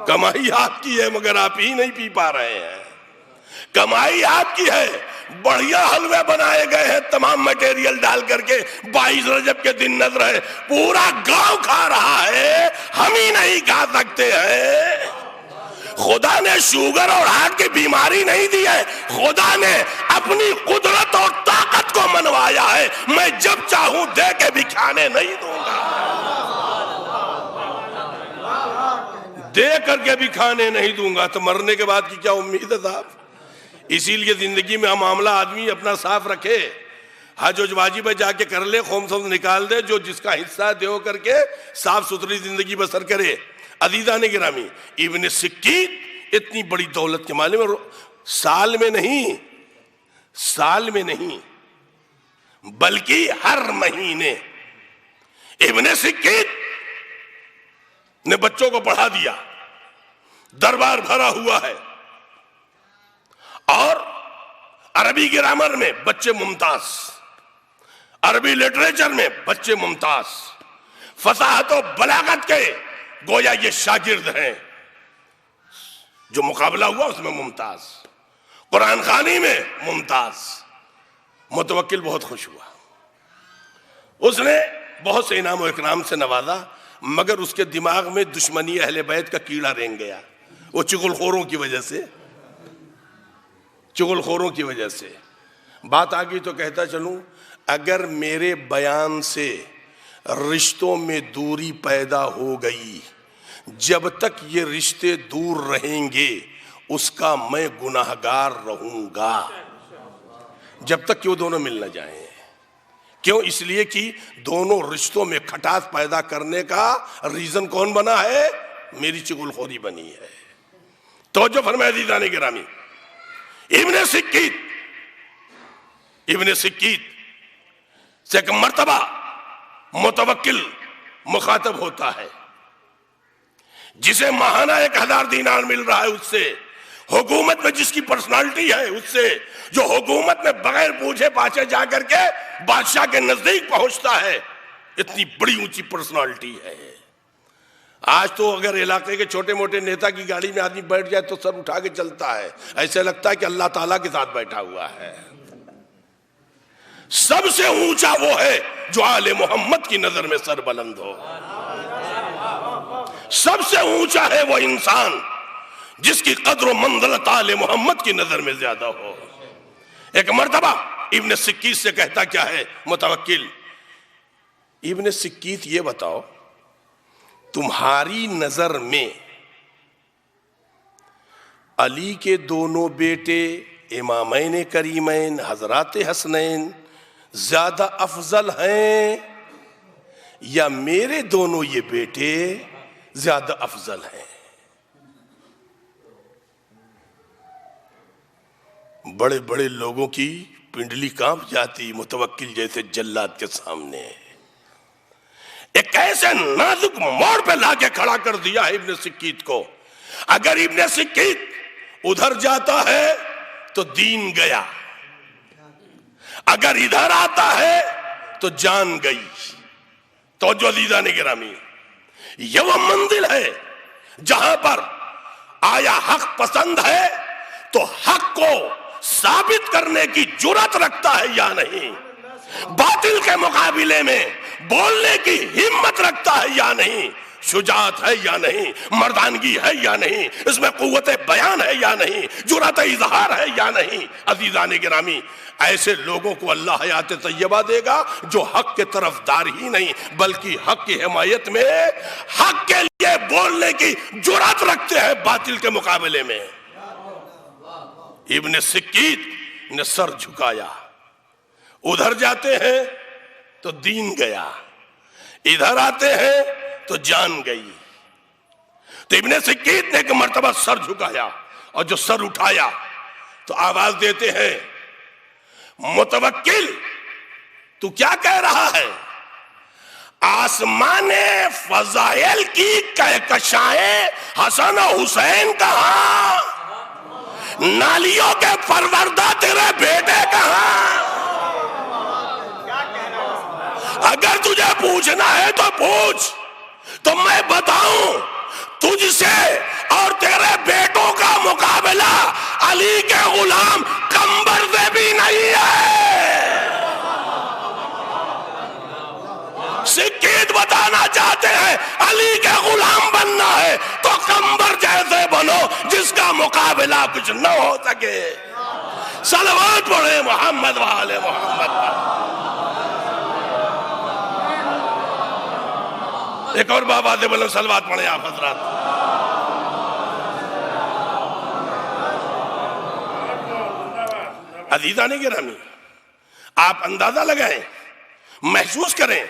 کمائی آپ کی ہے مگر آپ ہی نہیں پی پا رہے ہیں. کمائی آپ کی ہے, بڑھیا حلوے بنائے گئے ہیں تمام مٹیریل ڈال کر کے, 22 رجب کے دن نظر ہے, پورا گاؤں کھا رہا ہے, ہم ہی نہیں کھا سکتے ہیں. خدا نے شوگر اور ہارٹ کی بیماری نہیں دی ہے, خدا نے اپنی قدرت اور طاقت کو منوایا ہے. میں جب چاہوں دے کے بھی کھانے نہیں دوں گا, دے کر کے بھی کھانے نہیں دوں گا. تو مرنے کے بعد کی کیا امید ہے صاحب؟ اسی لیے زندگی میں معاملہ آدمی اپنا صاف رکھے, حج و واجب جا کے کر لے, خوم سوم نکال دے, جو جس کا حصہ دے ہو کر کے صاف ستھری زندگی بسر کرے. عزیزان گرامی, ابن سکیت اتنی بڑی دولت کے مالک میں سال میں نہیں بلکہ ہر مہینے ابن سکیت نے بچوں کو پڑھا دیا. دربار بھرا ہوا ہے اور عربی گرامر میں بچے ممتاز, عربی لٹریچر میں بچے ممتاز, فصاحت و بلاغت کے گویا یہ شاگرد ہیں. جو مقابلہ ہوا اس میں ممتاز, قرآن خوانی میں ممتاز, متوکل بہت خوش ہوا، اس نے بہت سے انعام و اکرام سے نوازا، مگر اس کے دماغ میں دشمنی اہل بیت کا کیڑا رینگ گیا، وہ چغل خوروں کی وجہ سے، چغل خوروں کی وجہ سے بات آ گئی۔ تو کہتا چلوں اگر میرے بیان سے رشتوں میں دوری پیدا ہو گئی، جب تک یہ رشتے دور رہیں گے اس کا میں گناہگار رہوں گا، جب تک کہ وہ دونوں مل نہ جائیں۔ کیوں؟ اس لیے کہ دونوں رشتوں میں کھٹاس پیدا کرنے کا ریزن کون بنا ہے؟ میری چغل خوری بنی ہے۔ توجہ فرمائے عزیزان گرامی، ابن سکیت سے ایک مرتبہ متوکل مخاطب ہوتا ہے، جسے ماہانہ 1000 دینار مل رہا ہے، اس سے حکومت میں جس کی پرسنالٹی ہے، اس سے جو حکومت میں بغیر پوچھے پاچھے جا کر کے بادشاہ کے نزدیک پہنچتا ہے، اتنی بڑی اونچی پرسنالٹی ہے۔ آج تو اگر علاقے کے چھوٹے موٹے نیتا کی گاڑی میں آدمی بیٹھ جائے تو سر اٹھا کے چلتا ہے، ایسے لگتا ہے کہ اللہ تعالیٰ کے ساتھ بیٹھا ہوا ہے۔ سب سے اونچا وہ ہے جو آل محمد کی نظر میں سر بلند ہو، سب سے اونچا ہے وہ انسان جس کی قدر و منزلت آل محمد کی نظر میں زیادہ ہو۔ ایک مرتبہ ابن سکیت سے کہتا کیا ہے متوکل، ابن سکیت یہ بتاؤ تمہاری نظر میں علی کے دونوں بیٹے امامین کریمین حضرات حسنین زیادہ افضل ہیں یا میرے دونوں یہ بیٹے زیادہ افضل ہیں؟ بڑے بڑے لوگوں کی پنڈلی کانپ جاتی متوکل جیسے جلاد کے سامنے۔ ایک ایسے نازک موڑ پہ لا کے کھڑا کر دیا ہے ابن سکیت کو، اگر ابن سکیت ادھر جاتا ہے تو دین گیا، اگر ادھر آتا ہے تو جان گئی۔ توجہ عزیزان گرامی، یہ وہ منزل ہے جہاں پر آیا حق پسند ہے تو حق کو ثابت کرنے کی جرات رکھتا ہے یا نہیں، باطل کے مقابلے میں بولنے کی ہمت رکھتا ہے یا نہیں، شجاعت ہے یا نہیں، مردانگی ہے یا نہیں، اس میں قوت بیان ہے یا نہیں، جرات اظہار ہے یا نہیں۔ عزیزان گرامی، ایسے لوگوں کو اللہ حیات طیبہ دے گا جو حق کے طرف دار ہی نہیں بلکہ حق کی حمایت میں حق کے لیے بولنے کی جرات رکھتے ہیں باطل کے مقابلے میں۔ ابن سکیت نے سر جھکایا، ادھر جاتے ہیں تو دین گیا، ادھر آتے ہیں تو جان گئی۔ تو ابن سکیت نے ایک مرتبہ سر جھکایا، اور جو سر اٹھایا تو آواز دیتے ہیں متوکل تو کیا کہہ رہا ہے؟ آسمان فضائل کی کہکشائیں حسن و حسین کہاں، نالیوں کے پروردہ تیرے بیٹے کہاں؟ اگر تجھے پوچھنا ہے تو پوچھ، تو میں بتاؤں تجھ سے اور تیرے بیٹوں کا مقابلہ علی کے غلام کمبر سے بھی نہیں ہے۔ سکیت بتانا چاہتے ہیں علی کے غلام بننا ہے تو کمبر جیسے بنو جس کا مقابلہ کچھ نہ ہو سکے۔ صلوات پڑھے محمد وآل محمد پر۔ ایک اور بابا دے بلند صلوات پڑھیں آپ حضرات۔ عزیزان گرامی، آپ اندازہ لگائیں، محسوس کریں،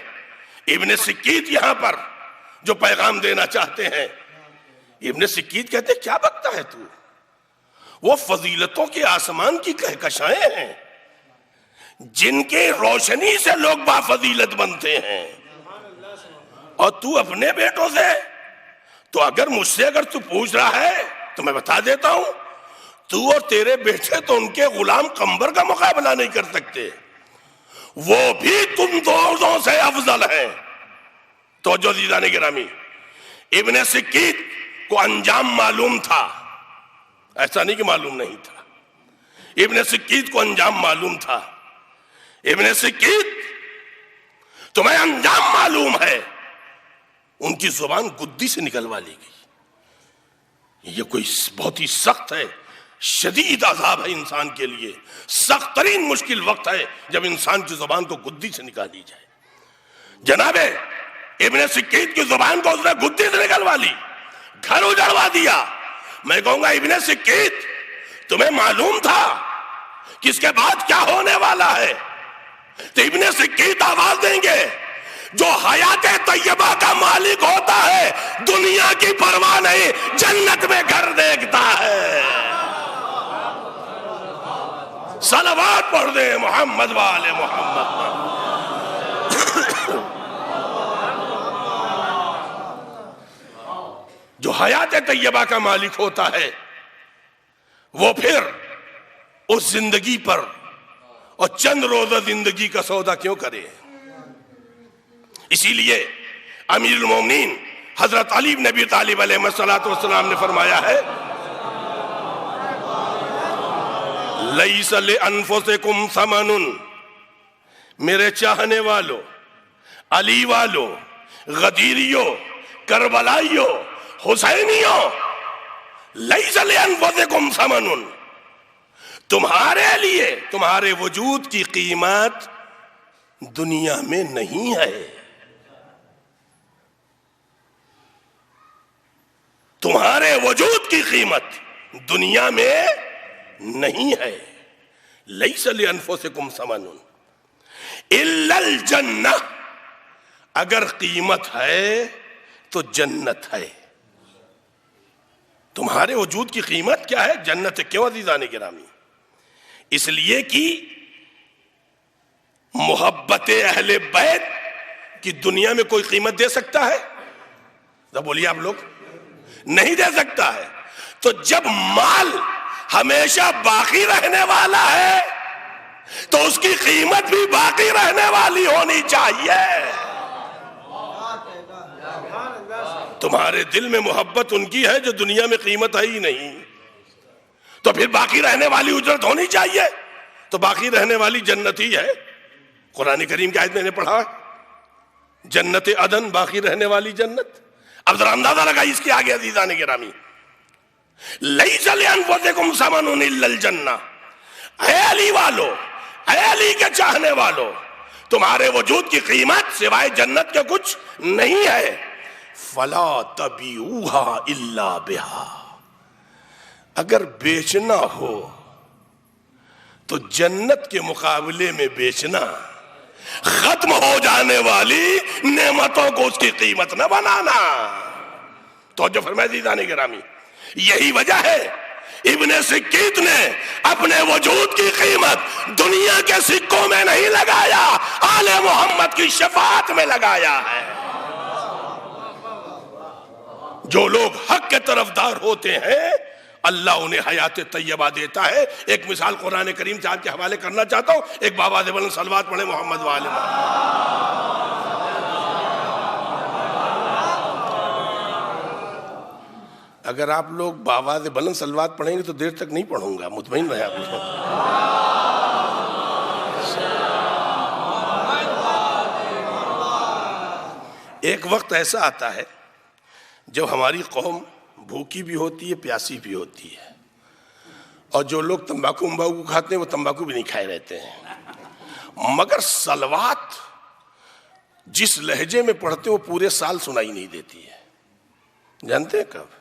ابن سکیت یہاں پر جو پیغام دینا چاہتے ہیں، ابن سکیت کہتے کیا بکتا ہے تو؟ وہ فضیلتوں کے آسمان کی کہکشائیں ہیں جن کے روشنی سے لوگ بافضیلت بنتے ہیں، اور تو اپنے بیٹوں سے، تو اگر مجھ سے اگر تو پوچھ رہا ہے تو میں بتا دیتا ہوں، تو اور تیرے بیٹے تو ان کے غلام قمبر کا مقابلہ نہیں کر سکتے، وہ بھی تم دونوں سے افضل ہیں۔ تو جو عزیزان گرامی، ابن سکیت کو انجام معلوم تھا، ایسا نہیں کہ معلوم نہیں تھا، ابن سکیت کو انجام معلوم تھا، ابن سکیت تمہیں انجام معلوم ہے، ان کی زبان گدی سے نکلوا لی گئی۔ یہ کوئی بہت ہی سخت ہے، شدید عذاب ہے انسان کے لیے، سخت ترین مشکل وقت ہے جب انسان کی زبان کو گدی سے نکالی جائے۔ جناب ابن سکیت کی زبان کو اس نے گدی سے نکلوا لی، گھر اجڑوا دیا۔ میں کہوں گا ابن سکیت تمہیں معلوم تھا کہ اس کے بعد کیا ہونے والا ہے؟ تو ابن سکیت آواز دیں گے، جو حیات طیبہ کا مالک ہوتا ہے دنیا کی پرواہ نہیں، جنت میں گھر دیکھتا ہے۔ صلوات پڑھ دے محمد والے محمد۔ جو حیات طیبہ کا مالک ہوتا ہے وہ پھر اس زندگی پر اور چند روزہ زندگی کا سودا کیوں کرے؟ اسی لیے امیر المومنین حضرت علی بن ابی طالب علیہ السلام نے فرمایا ہے، لیس لانفسکم ثمن، میرے چاہنے والوں، علی والوں، غدیریوں، کربلائیوں، حسینیوں، لیس لانفسکم ثمن، تمہارے لیے تمہارے وجود کی قیمت دنیا میں نہیں ہے، تمہارے وجود کی قیمت دنیا میں نہیں ہے۔ لیس لانفسکم ثمن الا الجنہ، اگر قیمت ہے تو جنت ہے۔ تمہارے وجود کی قیمت کیا ہے؟ جنت ہے۔ کیوں عزیزان گرامی؟ اس لیے کہ محبت اہل بیت کی دنیا میں کوئی قیمت دے سکتا ہے؟ بولیے آپ لوگ، نہیں دے سکتا ہے۔ تو جب مال ہمیشہ باقی رہنے والا ہے تو اس کی قیمت بھی باقی رہنے والی ہونی چاہیے۔ تمہارے دل میں محبت ان کی ہے جو دنیا میں قیمت ہے ہی نہیں، تو پھر باقی رہنے والی اجرت ہونی چاہیے، تو باقی رہنے والی جنت ہی ہے۔ قرآن کریم کی آیت میں نے پڑھا ہے، جنت عدن، باقی رہنے والی جنت۔ اب ذرا اندازہ لگائی اس کے آگے عزیزان گرامی، لیس لانفسکم ثمن الا الجنہ، اے علی والو، اے علی کے چاہنے والو، تمہارے وجود کی قیمت سوائے جنت کے کچھ نہیں ہے۔ فلا تبیعوہا الا بہا، اگر بیچنا ہو تو جنت کے مقابلے میں بیچنا، ختم ہو جانے والی نعمتوں کو اس کی قیمت نہ بنانا۔ توجہ فرمائے عزیزان گرامی، یہی وجہ ہے ابن سکیت نے اپنے وجود کی قیمت دنیا کے سکوں میں نہیں لگایا، آل محمد کی شفاعت میں لگایا ہے۔ جو لوگ حق کے طرفدار ہوتے ہیں اللہ انہیں حیات طیبہ دیتا ہے۔ ایک مثال قرآن کریم سے آپ کے حوالے کرنا چاہتا ہوں، ایک بابا سے بلند صلوات پڑھے محمد والے محمد۔ اگر آپ لوگ بآواز بلند صلوات پڑھیں گے تو دیر تک نہیں پڑھوں گا، مطمئن رہے آپ لوگ۔ ایک وقت ایسا آتا ہے جب ہماری قوم بھوکی بھی ہوتی ہے، پیاسی بھی ہوتی ہے، اور جو لوگ تمباکو امباکو کھاتے ہیں وہ تمباکو بھی نہیں کھائے رہتے ہیں، مگر صلوات جس لہجے میں پڑھتے ہیں وہ پورے سال سنائی نہیں دیتی ہے۔ جانتے ہیں کب؟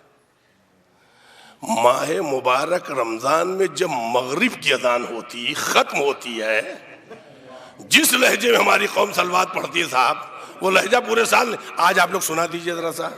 ماہ مبارک رمضان میں جب مغرب کی اذان ہوتی، ختم ہوتی ہے، جس لہجے میں ہماری قوم صلوات پڑھتی ہے صاحب، وہ لہجہ پورے سال۔ آج آپ لوگ سنا دیجئے ذرا سا۔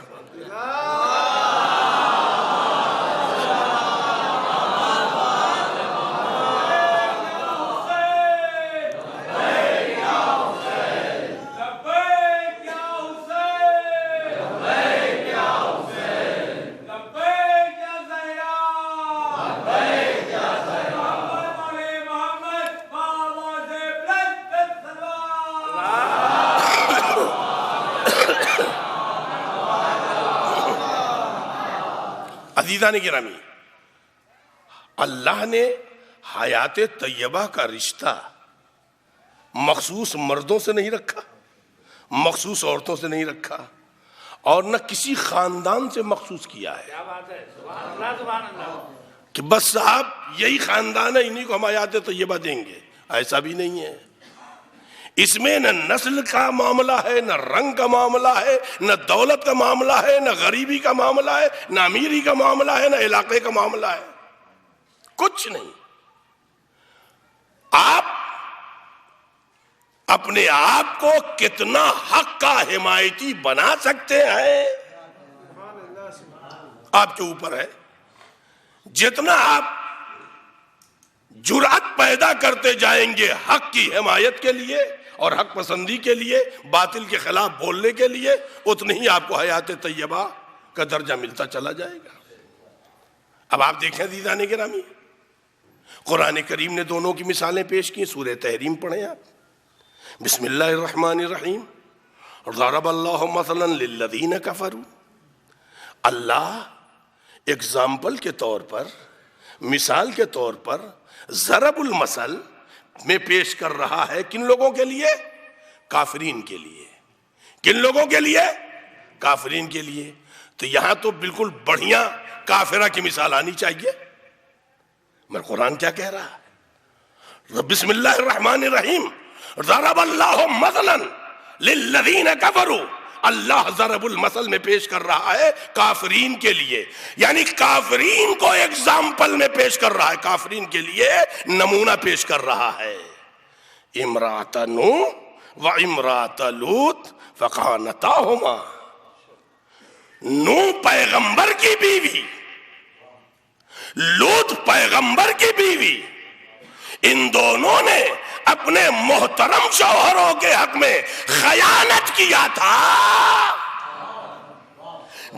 عزیزان گرامی، اللہ نے حیات طیبہ کا رشتہ مخصوص مردوں سے نہیں رکھا، مخصوص عورتوں سے نہیں رکھا، اور نہ کسی خاندان سے مخصوص کیا ہے کہ بس صاحب یہی خاندان ہے، انہی کو ہم آیات طیبہ دیں گے. ایسا بھی نہیں ہے. اس میں نہ نسل کا معاملہ ہے، نہ رنگ کا معاملہ ہے، نہ دولت کا معاملہ ہے، نہ غریبی کا معاملہ ہے، نہ امیری کا معاملہ ہے، نہ علاقے کا معاملہ ہے. کچھ نہیں. آپ اپنے آپ کو کتنا حق کا حمایتی بنا سکتے ہیں آپ کے اوپر ہے. جتنا آپ جرأت پیدا کرتے جائیں گے حق کی حمایت کے لیے اور حق پسندی کے لیے، باطل کے خلاف بولنے کے لیے، اتنی ہی آپ کو حیات طیبہ کا درجہ ملتا چلا جائے گا. اب آپ دیکھیں عزیزان گرامی، قرآن کریم نے دونوں کی مثالیں پیش کی. سورہ تحریم پڑھیں آپ. بسم اللہ الرحمن الرحیم. ضرب اللہ مثلا للذین کفروا. اللہ اگزامپل کے طور پر، مثال کے طور پر ضرب المثل میں پیش کر رہا ہے. کن لوگوں کے لیے؟ کافرین کے لیے. کن لوگوں کے لیے؟ کافرین کے لیے. تو یہاں تو بالکل بڑھیا کافرہ کی مثال آنی چاہیے. مگر قرآن کیا کہہ رہا ہے؟ بسم اللہ الرحمن الرحیم. ضرب اللہ مثلا للذین کفروا. اللہ ضرب المثل میں پیش کر رہا ہے کافرین کے لیے، یعنی کافرین کو ایگزامپل میں پیش کر رہا ہے، کافرین کے لیے نمونہ پیش کر رہا ہے. امرأۃ نوح و امرأۃ لوط فخانتاہما. نوح پیغمبر کی بیوی، لوط پیغمبر کی بیوی، ان دونوں نے اپنے محترم شوہروں کے حق میں خیانت کیا تھا.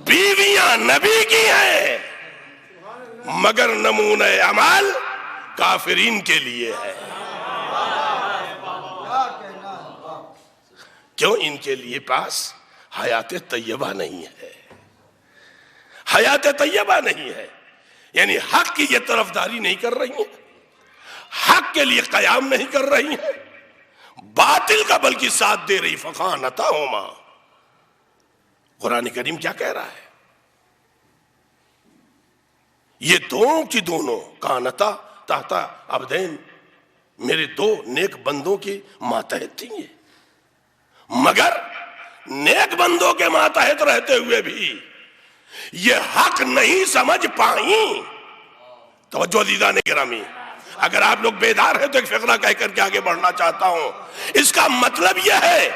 بیویاں نبی کی ہیں مگر نمونہ عمل کافرین کے لیے ہے. کیوں؟ ان کے لیے پاس حیات طیبہ نہیں ہے. حیات طیبہ نہیں ہے، یعنی حق کی یہ طرفداری نہیں کر رہی ہیں، حق کے لیے قیام نہیں کر رہی ہیں، باطل کا بلکہ ساتھ دے رہی. فخانتاہما. قرآن کریم کیا کہہ رہا ہے؟ یہ دونوں کی دونوں کانتا تحتا عبدین، میرے دو نیک بندوں کی ماتحت تھیں یہ. مگر نیک بندوں کے ماتحت رہتے ہوئے بھی یہ حق نہیں سمجھ پائیں. توجہ عزیزان گرامی، اگر آپ لوگ بیدار ہیں تو ایک فقرہ کہہ کر کے آگے بڑھنا چاہتا ہوں. اس کا مطلب یہ ہے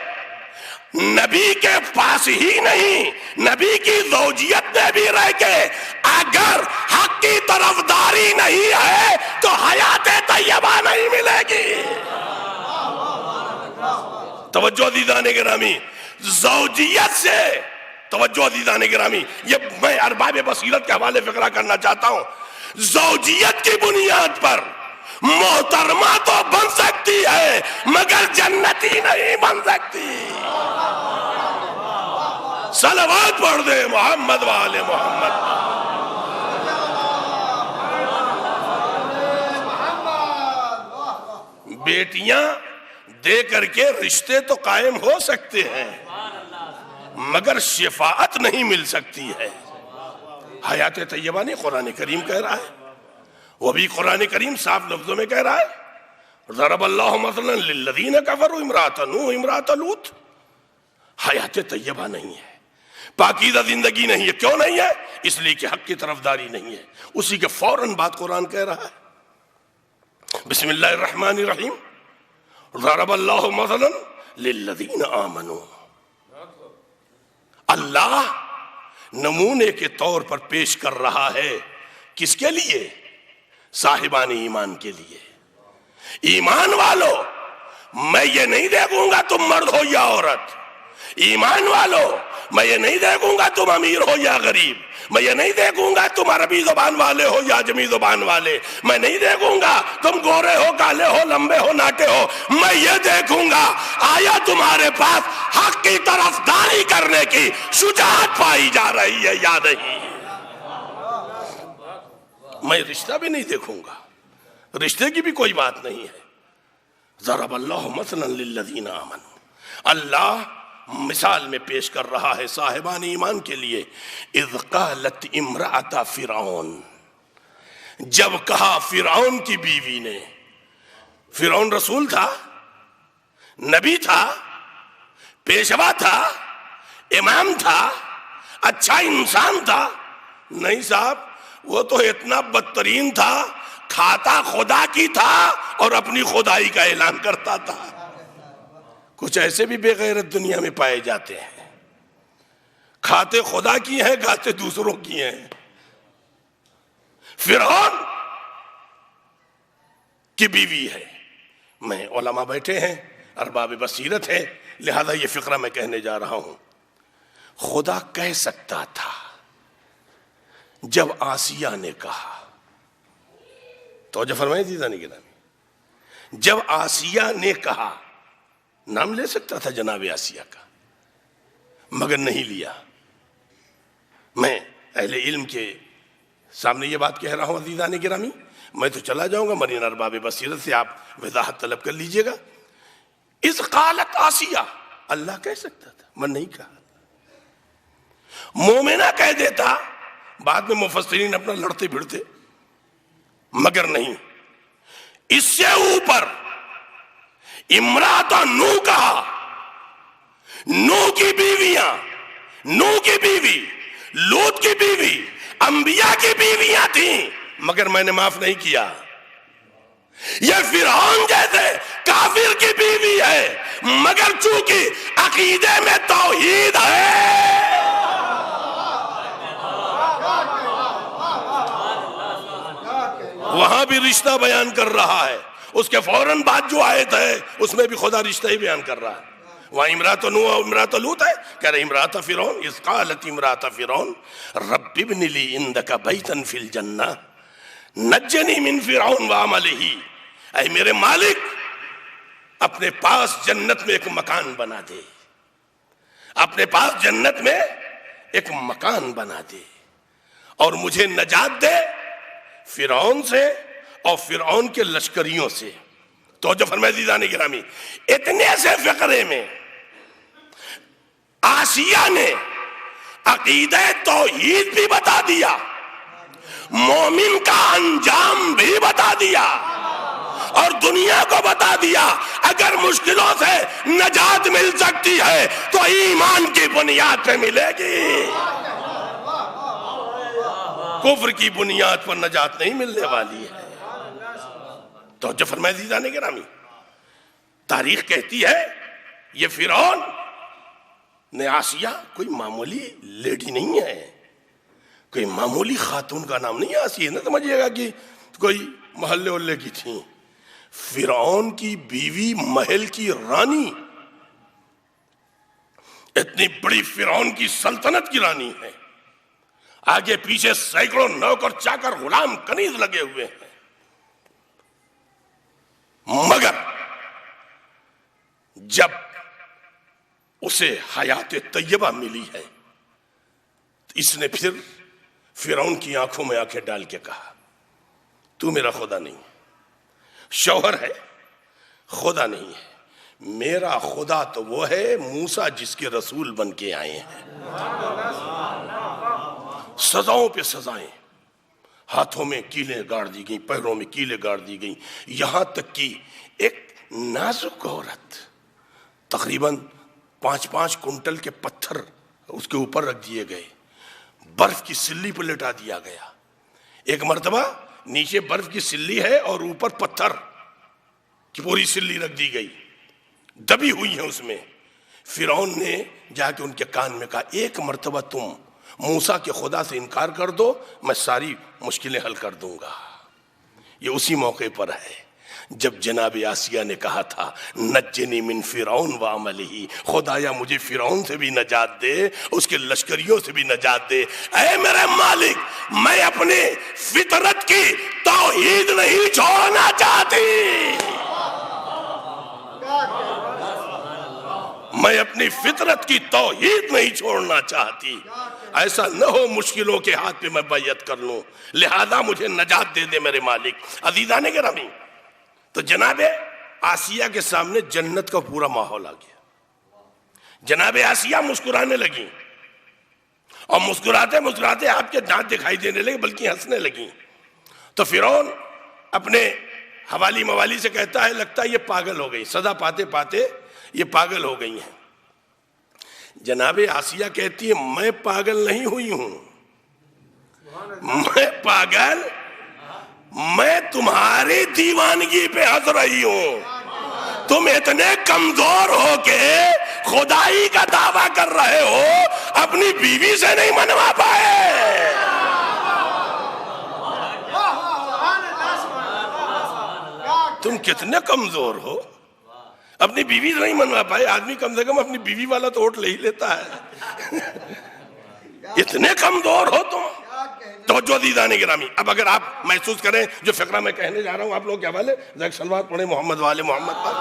نبی کے پاس ہی نہیں، نبی کی زوجیت میں بھی رہ کے اگر حق کی طرفداری نہیں ہے تو حیات طیبہ نہیں ملے گی. توجہ عزیزان گرامی، زوجیت سے توجہ عزیزان گرامی، یہ میں ارباب بصیرت کے حوالے فقرہ کرنا چاہتا ہوں. زوجیت کی بنیاد پر محترمہ تو بن سکتی ہے مگر جنتی نہیں بن سکتی. صلوات پڑھ دے محمد وآل محمد. بیٹیاں دے کر کے رشتے تو قائم ہو سکتے ہیں مگر شفاعت نہیں مل سکتی ہے. حیات طیبہ نہیں قرآن کریم کہہ رہا ہے، وہ بھی قرآن کریم صاف لفظوں میں کہہ رہا ہے. ضرب اللہ مثلا للذین کفروا امرأۃ نوح امرأۃ لوط. حیات طیبہ نہیں ہے، پاکیزہ زندگی نہیں ہے. کیوں نہیں ہے؟ اس لیے کہ حق کی طرفداری نہیں ہے. اسی کے فوراً بعد قرآن کہہ رہا ہے بسم اللہ الرحمن الرحیم. ضرب اللہ مثلا للذین آمنوا. اللہ نمونے کے طور پر پیش کر رہا ہے کس کے لیے؟ صاحبان ایمان کے لیے. ایمان والو، میں یہ نہیں دیکھوں گا تم مرد ہو یا عورت. ایمان والو، میں یہ نہیں دیکھوں گا تم امیر ہو یا غریب. میں یہ نہیں دیکھوں گا تم عربی زبان والے ہو یا عجمی زبان والے. میں نہیں دیکھوں گا تم گورے ہو کالے ہو لمبے ہو ناٹے ہو. میں یہ دیکھوں گا آیا تمہارے پاس حق کی طرفداری کرنے کی شجاعت پائی جا رہی ہے یا نہیں. میں رشتہ بھی نہیں دیکھوں گا، رشتے کی بھی کوئی بات نہیں ہے. ضرب اللہ مثلا للذین آمنوا، اللہ مثال میں پیش کر رہا ہے صاحبان ایمان کے لیے، اذ قالت امرأۃ فرعون، جب کہا فرعون کی بیوی نے، فرعون رسول تھا، نبی تھا، پیشوا تھا، امام تھا، اچھا انسان تھا؟ نہیں صاحب، وہ تو اتنا بدترین تھا، کھاتا خدا کی تھا اور اپنی خدائی کا اعلان کرتا تھا۔ کچھ ایسے بھی بے غیرت دنیا میں پائے جاتے ہیں، کھاتے خدا کی ہیں، کھاتے دوسروں کی ہیں۔ فرعون کی بیوی ہے۔ میں علماء بیٹھے ہیں، ارباب بصیرت ہے، لہذا یہ فقرہ میں کہنے جا رہا ہوں۔ خدا کہہ سکتا تھا جب آسیہ نے کہا، توجہ فرمائیں عزیزان گرامی، جب آسیہ نے کہا، نام لے سکتا تھا جناب آسیہ کا، مگر نہیں لیا۔ میں اہل علم کے سامنے یہ بات کہہ رہا ہوں عزیزان گرامی، میں تو چلا جاؤں گا، مرین ارباب بصیرت سے آپ وضاحت طلب کر لیجئے گا۔ اذ قالت آسیہ، اللہ کہہ سکتا تھا، میں نہیں کہا۔ مومنہ کہہ دیتا، بعد میں مفسرین اپنا لڑتے بھڑتے، مگر نہیں۔ اس سے اوپر امرأۃ نوح کہا، نوح کی بیویاں، نوح کی بیوی، لوط کی بیوی، انبیاء کی بیویاں تھیں، مگر میں نے معاف نہیں کیا۔ یہ فرعون جیسے کافر کی بیوی ہے، مگر چونکہ عقیدے میں توحید ہے، وہاں بھی رشتہ بیان کر رہا ہے۔ اس کے فوراً بعد جو آیت ہے اس میں بھی خدا رشتہ ہی بیان کر رہا ہے۔ وہاں امرأۃ نوح و امرأۃ لوط ہے، کہہ رہے امرأۃ فرعون، اذ قالت امرأۃ فرعون رب ابن لی عندک بیتا فی الجنہ نجنی من فرعون وعملہ، اے میرے مالک اپنے پاس جنت میں ایک مکان بنا دے، اپنے پاس جنت میں ایک مکان بنا دے اور مجھے نجات دے فرعون سے اور فرعون کے لشکریوں سے۔ توجہ فرمائے عزیزان گرامی، اتنے سے فقرے میں آسیہ نے عقیدہ توحید بھی بتا دیا، مومن کا انجام بھی بتا دیا، اور دنیا کو بتا دیا اگر مشکلوں سے نجات مل سکتی ہے تو ایمان کی بنیاد پہ ملے گی، کفر کی بنیاد پر نجات نہیں ملنے والی ہے۔ توجہ فرمائے عزیزان گرامی، تاریخ کہتی ہے یہ فرعون نے آسیہ کوئی معمولی لیڈی نہیں ہے، کوئی معمولی خاتون کا نام نہیں ہے آسیہ، نہ سمجھیے گا کہ کوئی محلے والے کی تھی۔ فرعون کی بیوی، محل کی رانی، اتنی بڑی فرعون کی سلطنت کی رانی ہے، آگے پیچھے سینکڑوں نوکر چاکر غلام کنیز لگے ہوئے ہیں، مگر جب اسے حیات طیبہ ملی ہے تو اس نے پھر فرعون کی آنکھوں میں آنکھیں ڈال کے کہا تو میرا خدا نہیں، شوہر ہے خدا نہیں ہے، میرا خدا تو وہ ہے موسیٰ جس کے رسول بن کے آئے ہیں۔ سزاؤں پہ سزائیں، ہاتھوں میں کیلیں گاڑ دی گئیں، پیروں میں کیلیں گاڑ دی گئیں، یہاں تک کہ ایک نازک عورت تقریباً 5 کنٹل کے پتھر اس کے اوپر رکھ دیے گئے، برف کی سلی پر لٹا دیا گیا۔ ایک مرتبہ نیچے برف کی سلی ہے اور اوپر پتھر کی پوری سلی رکھ دی گئی، دبی ہوئی ہیں اس میں۔ فرعون نے جا کے ان کے کان میں کہا ایک مرتبہ تم موسیٰ کے خدا سے انکار کر دو، میں ساری مشکلیں حل کر دوں گا۔ یہ اسی موقع پر ہے جب جناب آسیہ نے کہا تھا نجنی من فرعون وعملہ، خدایا مجھے فرعون سے بھی نجات دے، اس کے لشکریوں سے بھی نجات دے۔ اے میرے مالک، میں اپنے فطرت کی توحید نہیں چھوڑنا چاہتی، میں اپنی فطرت کی توحید نہیں چھوڑنا چاہتی، ایسا نہ ہو مشکلوں کے ہاتھ پہ میں بیعت کر لوں، لہذا مجھے نجات دے دے میرے مالک۔ عزیزان گرامی، تو جناب آسیہ کے سامنے جنت کا پورا ماحول آ گیا. جناب آسیہ مسکرانے لگیں اور مسکراتے مسکراتے آپ کے دانت دکھائی دینے لگے بلکہ ہنسنے لگیں. تو فرعون اپنے حوالی موالی سے کہتا ہے لگتا ہے یہ پاگل ہو گئی، سزا پاتے پاتے یہ پاگل ہو گئی ہیں. جناب آسیہ کہتی ہے میں پاگل نہیں ہوئی ہوں، میں پاگل، میں تمہاری دیوانگی پہ ہنس رہی ہوں. تم اتنے کمزور ہو کے خدائی کا دعویٰ کر رہے ہو، اپنی بیوی سے نہیں منوا پائے. تم کتنے کمزور ہو، اپنی بیوی سے نہیں منوا پائے. آدمی کم سے کم اپنی بیوی والا تو ووٹ لے ہی لیتا ہے. اتنے کمزور ہو تم. توجہ عزیزان گرامی، اب اگر آپ محسوس کریں جو فقرہ میں کہنے جا رہا ہوں آپ لوگ کے حوالے، ذرا صلوات پڑھیں محمد والے محمد پر.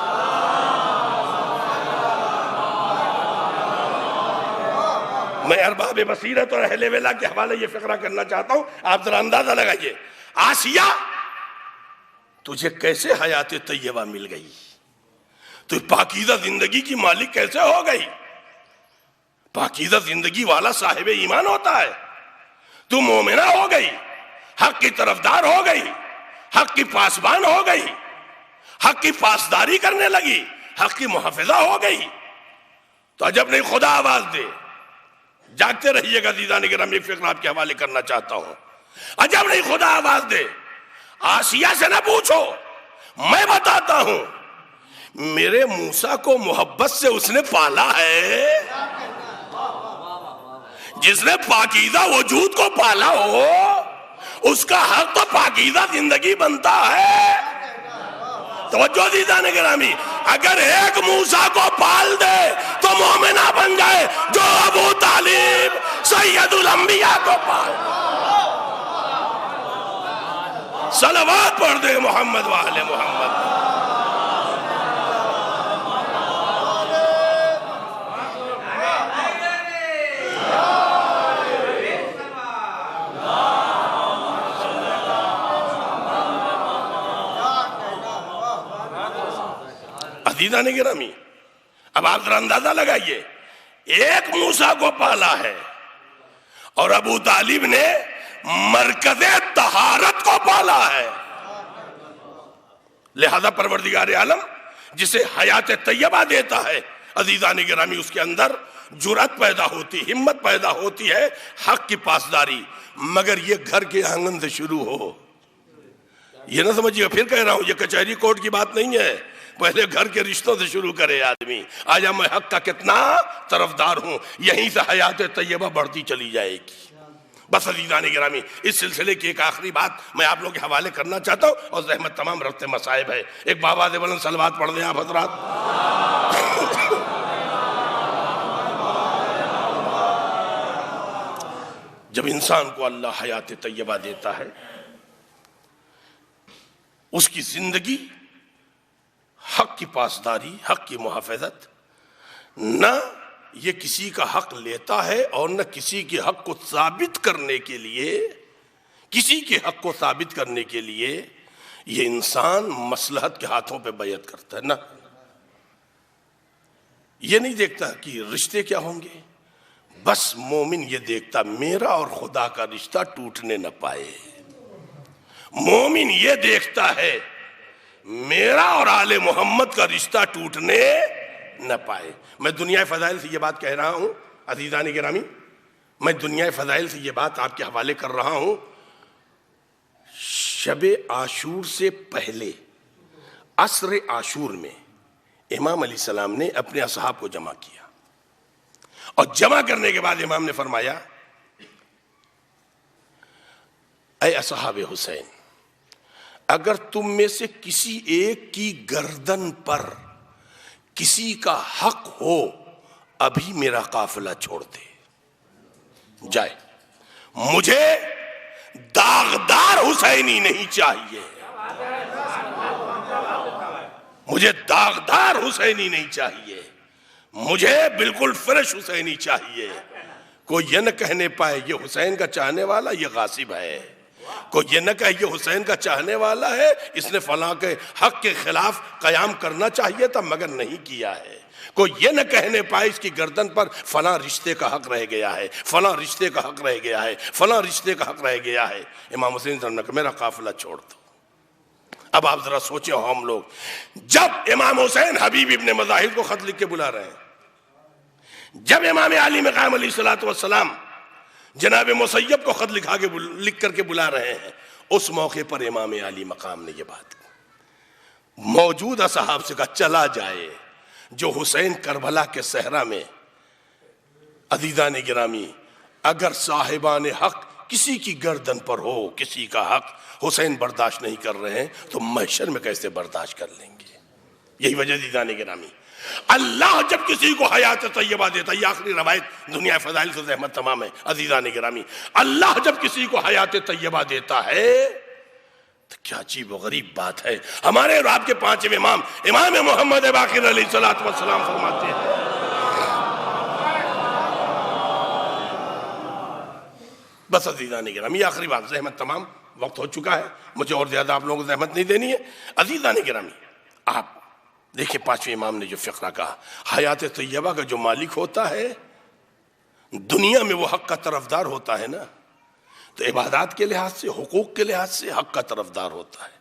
میں ارباب بصیرت اور اہل ولا کے حوالے یہ فقرہ کرنا چاہتا ہوں، آپ ذرا اندازہ لگائیے آسیہ تجھے کیسے حیات طیبہ مل گئی، تو پاکیزہ زندگی کی مالک کیسے ہو گئی. پاکیزہ زندگی والا صاحب ایمان ہوتا ہے. تو مومنہ ہو گئی، حق کی طرفدار ہو گئی، حق کی پاسبان ہو گئی، حق کی پاسداری کرنے لگی، حق کی محافظہ ہو گئی. تو عجب نہیں خدا آواز دے. جاگتے رہیے گا عزیزان کرام، ایک فقرہ آپ کے حوالے کرنا چاہتا ہوں. عجب نہیں خدا آواز دے. آسیہ سے نہ پوچھو، میں بتاتا ہوں. میرے موسیٰ کو محبت سے اس نے پالا ہے. جس نے پاکیزہ وجود کو پالا ہو اس کا حق تو پاکیزہ زندگی بنتا ہے. توجہ عزیزان گرامی، اگر ایک موسیٰ کو پال دے تو مومنہ بن جائے جو ابو طالب سید الانبیاء کو پال. صلوات پڑھ دے محمد وآل محمد. عزیزان گرامی، اب آپ ذرا اندازہ لگائیے، ایک موسیٰ کو پالا ہے اور ابو طالب نے مرکز طہارت کو پالا ہے. لہذا پروردگار عالم جسے حیات طیبہ دیتا ہے عزیزان گرامی، اس کے اندر جرأت پیدا ہوتی، ہمت پیدا ہوتی ہے حق کی پاسداری. مگر یہ گھر کے آنگن سے شروع ہو. یہ نہ سمجھیے، پھر کہہ رہا ہوں یہ کچہری کورٹ کی بات نہیں ہے. پہلے گھر کے رشتوں سے شروع کرے آدمی. آجا میں حق کا کتنا طرفدار ہوں، یہیں سے حیات طیبہ بڑھتی چلی جائے گی. بس عزیزان گرامی، اس سلسلے کی ایک آخری بات میں آپ لوگ کے حوالے کرنا چاہتا ہوں اور زحمت تمام رفتے مصائب ہے. ایک بابا دے بلند صلوات پڑھ دیں آپ حضرات. جب انسان کو اللہ حیات طیبہ دیتا ہے، اس کی زندگی حق کی پاسداری، حق کی محافظت، نہ یہ کسی کا حق لیتا ہے اور نہ کسی کے حق کو ثابت کرنے کے لیے، کسی کے حق کو ثابت کرنے کے لیے یہ انسان مصلحت کے ہاتھوں پہ بیعت کرتا ہے. نہ یہ نہیں دیکھتا کہ رشتے کیا ہوں گے. بس مومن یہ دیکھتا میرا اور خدا کا رشتہ ٹوٹنے نہ پائے. مومن یہ دیکھتا ہے میرا اور آل محمد کا رشتہ ٹوٹنے نہ پائے. میں دنیا فضائل سے یہ بات کہہ رہا ہوں عزیزان گرامی، میں دنیا فضائل سے یہ بات آپ کے حوالے کر رہا ہوں. شب عاشور سے پہلے عصر عاشور میں امام علیہ السلام نے اپنے اصحاب کو جمع کیا اور جمع کرنے کے بعد امام نے فرمایا اے اصحاب حسین، اگر تم میں سے کسی ایک کی گردن پر کسی کا حق ہو ابھی میرا قافلہ چھوڑ دے جائے. مجھے داغدار حسینی نہیں چاہیے، مجھے داغدار حسینی نہیں چاہیے، مجھے بالکل فریش حسینی چاہیے. کوئی یہ نہ کہنے پائے یہ حسین کا چاہنے والا یہ غاصب ہے، کوئی یہ نہ کہے یہ حسین کا چاہنے والا ہے، اس نے فلاں کے حق کے خلاف قیام کرنا چاہیے تھا مگر نہیں کیا ہے۔ کوئی یہ نہ کہنے پائے اس کی گردن پر فلاں رشتے کا حق رہ گیا ہے، فلاں رشتے کا حق رہ گیا ہے، فلاں رشتے کا حق رہ گیا ہے۔ امام حسین صاحب نے کہا میرا قافلہ چھوڑ دو۔ اب آپ ذرا سوچیں ہم لوگ، جب امام حسین حبیب ابن مظاہر کو خط لکھ کے بلا رہے ہیں، جب امام علی مقام علیہ الصلوۃ والسلام جناب مسیب کو خط لکھ کر کے بلا رہے ہیں، اس موقع پر امام علی مقام نے یہ بات موجودہ صحابہ سے کہا چلا جائے جو حسین کربلا کے صحرا میں، عزیزان گرامی اگر صاحبان حق کسی کی گردن پر ہو کسی کا حق حسین برداشت نہیں کر رہے ہیں تو محشر میں کیسے برداشت کر لیں گے؟ یہی وجہ عزیزان گرامی اللہ جب کسی کو حیات طیبہ دیتا ہے، یہ آخری روایت دنیا فضائل سے زحمت تمام ہے عزیزان گرامی، اللہ جب کسی کو حیات طیبہ دیتا ہے تو کیا عجیب و غریب بات ہے۔ ہمارے اور آپ کے پانچویں امام امام محمد باقر علیہ السلام فرماتے ہیں بس عزیزان گرامی، یہ آخری بات، زحمت تمام، وقت ہو چکا ہے، مجھے اور زیادہ آپ لوگوں کو زحمت نہیں دینی ہے۔ عزیزان گرامی آپ دیکھیں پانچویں امام نے جو فقرہ کہا، حیات طیبہ کا جو مالک ہوتا ہے دنیا میں وہ حق کا طرفدار ہوتا ہے نا، تو عبادات کے لحاظ سے حقوق کے لحاظ سے حق کا طرفدار ہوتا ہے،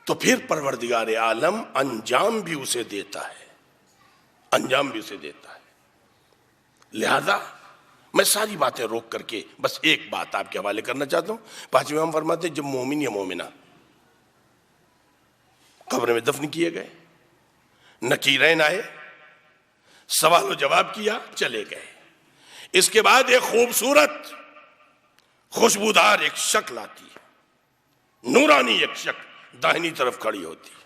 تو پھر پروردگار عالم انجام بھی اسے دیتا ہے، انجام بھی اسے دیتا ہے۔ لہذا میں ساری باتیں روک کر کے بس ایک بات آپ کے حوالے کرنا چاہتا ہوں۔ پانچویں امام فرماتے ہیں جب مومن یا مومنہ قبر میں دفن کیے گئے، نکیرین آئے، سوال و جواب کیا، چلے گئے، اس کے بعد ایک خوبصورت خوشبودار ایک شکل آتی ہے، نورانی ایک شکل داہنی طرف کھڑی ہوتی ہے،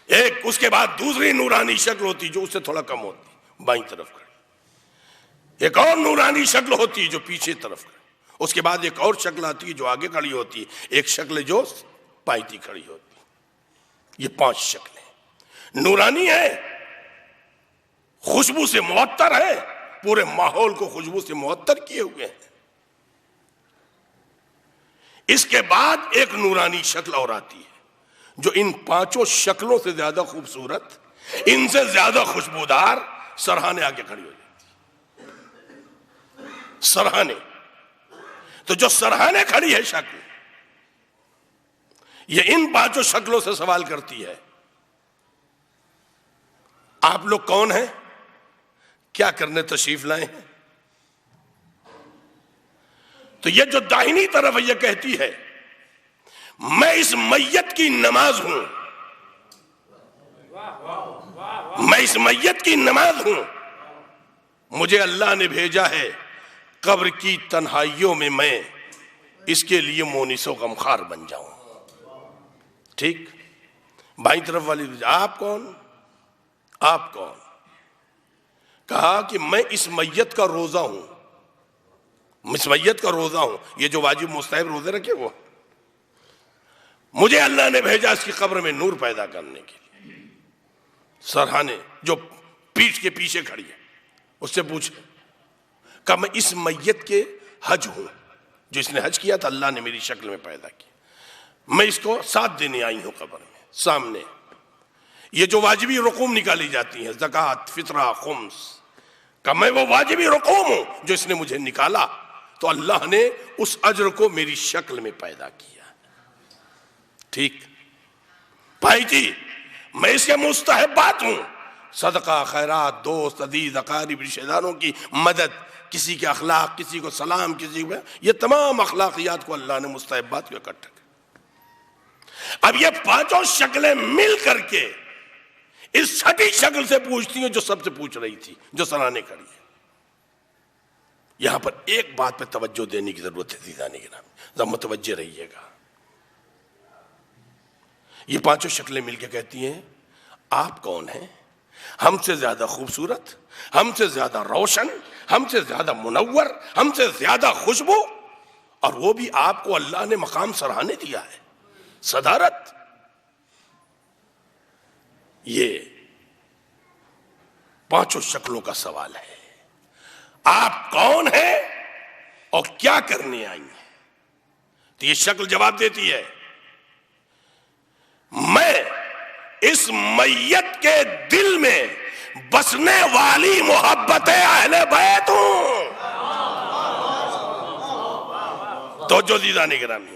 ایک اس کے بعد دوسری نورانی شکل ہوتی جو اس سے تھوڑا کم ہوتی بائیں طرف کھڑی، ایک اور نورانی شکل ہوتی ہے جو پیچھے طرف کھڑی، اس کے بعد ایک اور شکل آتی ہے جو آگے کھڑی ہوتی ہے، ایک شکل جو پائتی کھڑی ہوتی ہے۔ یہ 5 شکلیں نورانی ہے، خوشبو سے معطر ہے، پورے ماحول کو خوشبو سے معطر کیے ہوئے ہیں۔ اس کے بعد ایک نورانی شکل اور آتی ہے جو ان 5 شکلوں سے زیادہ خوبصورت، ان سے زیادہ خوشبودار، سرہانے آگے کھڑی ہو جاتی ہے۔ سرہانے، تو جو سرہانے کھڑی ہے شکل، یہ ان 5 شکلوں سے سوال کرتی ہے آپ لوگ کون ہیں، کیا کرنے تشریف لائے ہیں؟ تو یہ جو داہنی طرف یہ کہتی ہے میں اس میت کی نماز ہوں، میں اس میت کی نماز ہوں، مجھے اللہ نے بھیجا ہے قبر کی تنہائیوں میں اس کے لیے مونس و غمخوار بن جاؤں۔ ٹھیک، بائیں طرف والی آپ کون، آپ کون؟ کہا کہ میں اس میت کا روزہ ہوں، اس میت کا روزہ ہوں، یہ جو واجب مستحب روزے رکھے وہ، مجھے اللہ نے بھیجا اس کی قبر میں نور پیدا کرنے کے لیے۔ سرہانے جو پیٹھ کے پیچھے کھڑی ہے اس سے پوچھے کہ میں اس میت کے حج ہوں، جو اس نے حج کیا تھا اللہ نے میری شکل میں پیدا کیا، میں اس کو ساتھ دینے آئی ہوں قبر میں سامنے۔ یہ جو واجبی رقوم نکالی جاتی ہیں زکوٰۃ، فطرہ، خمس، کہ میں وہ واجبی رقوم ہوں جو اس نے مجھے نکالا، تو اللہ نے اس اجر کو میری شکل میں پیدا کیا۔ ٹھیک، بھائی جی میں اس کے مستحبات ہوں، صدقہ، خیرات، دوست، عزیز، اقارب، رشتہ داروں کی مدد، کسی کے اخلاق، کسی کو سلام، کسی کو، یہ تمام اخلاقیات کو اللہ نے مستحبات کو اکٹھا کیا۔ اب یہ 5 شکلیں مل کر کے اس 6ٹھی شکل سے پوچھتی ہیں جو سب سے پوچھ رہی تھی، جو سرانے کھڑی ہے۔ یہاں پر ایک بات پہ توجہ دینے کی ضرورت ہے عزیزان گرامی، ذرا متوجہ رہیے گا۔ یہ 5 شکلیں مل کے کہتی ہیں آپ کون ہیں، ہم سے زیادہ خوبصورت، ہم سے زیادہ روشن، ہم سے زیادہ منور، ہم سے زیادہ خوشبو، اور وہ بھی آپ کو اللہ نے مقام سراہنے دیا ہے، صدارت۔ یہ 5 شکلوں کا سوال ہے، آپ کون ہیں اور کیا کرنے آئی ہیں؟ تو یہ شکل جواب دیتی ہے، میں اس میت کے دل میں بسنے والی محبت اہل بیت ہوں۔ تو جو دیدان گرامی،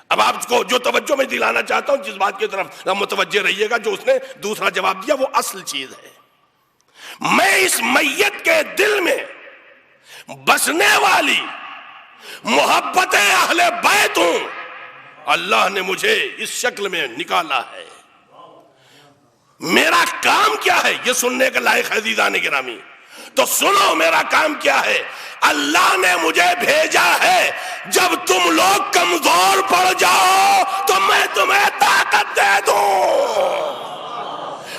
اب آپ کو جو توجہ میں دلانا چاہتا ہوں، جس بات کی طرف متوجہ رہیے گا، جو اس نے دوسرا جواب دیا وہ اصل چیز ہے۔ میں اس میت کے دل میں بسنے والی محبت اہل بیت ہوں، اللہ نے مجھے اس شکل میں نکالا ہے۔ میرا کام کیا ہے؟ یہ سننے کا لائق ہے عزیزان گرامی، تو سنو میرا کام کیا ہے۔ اللہ نے مجھے بھیجا ہے جب تم لوگ کمزور پڑ جاؤ تو میں تمہیں طاقت دے دوں۔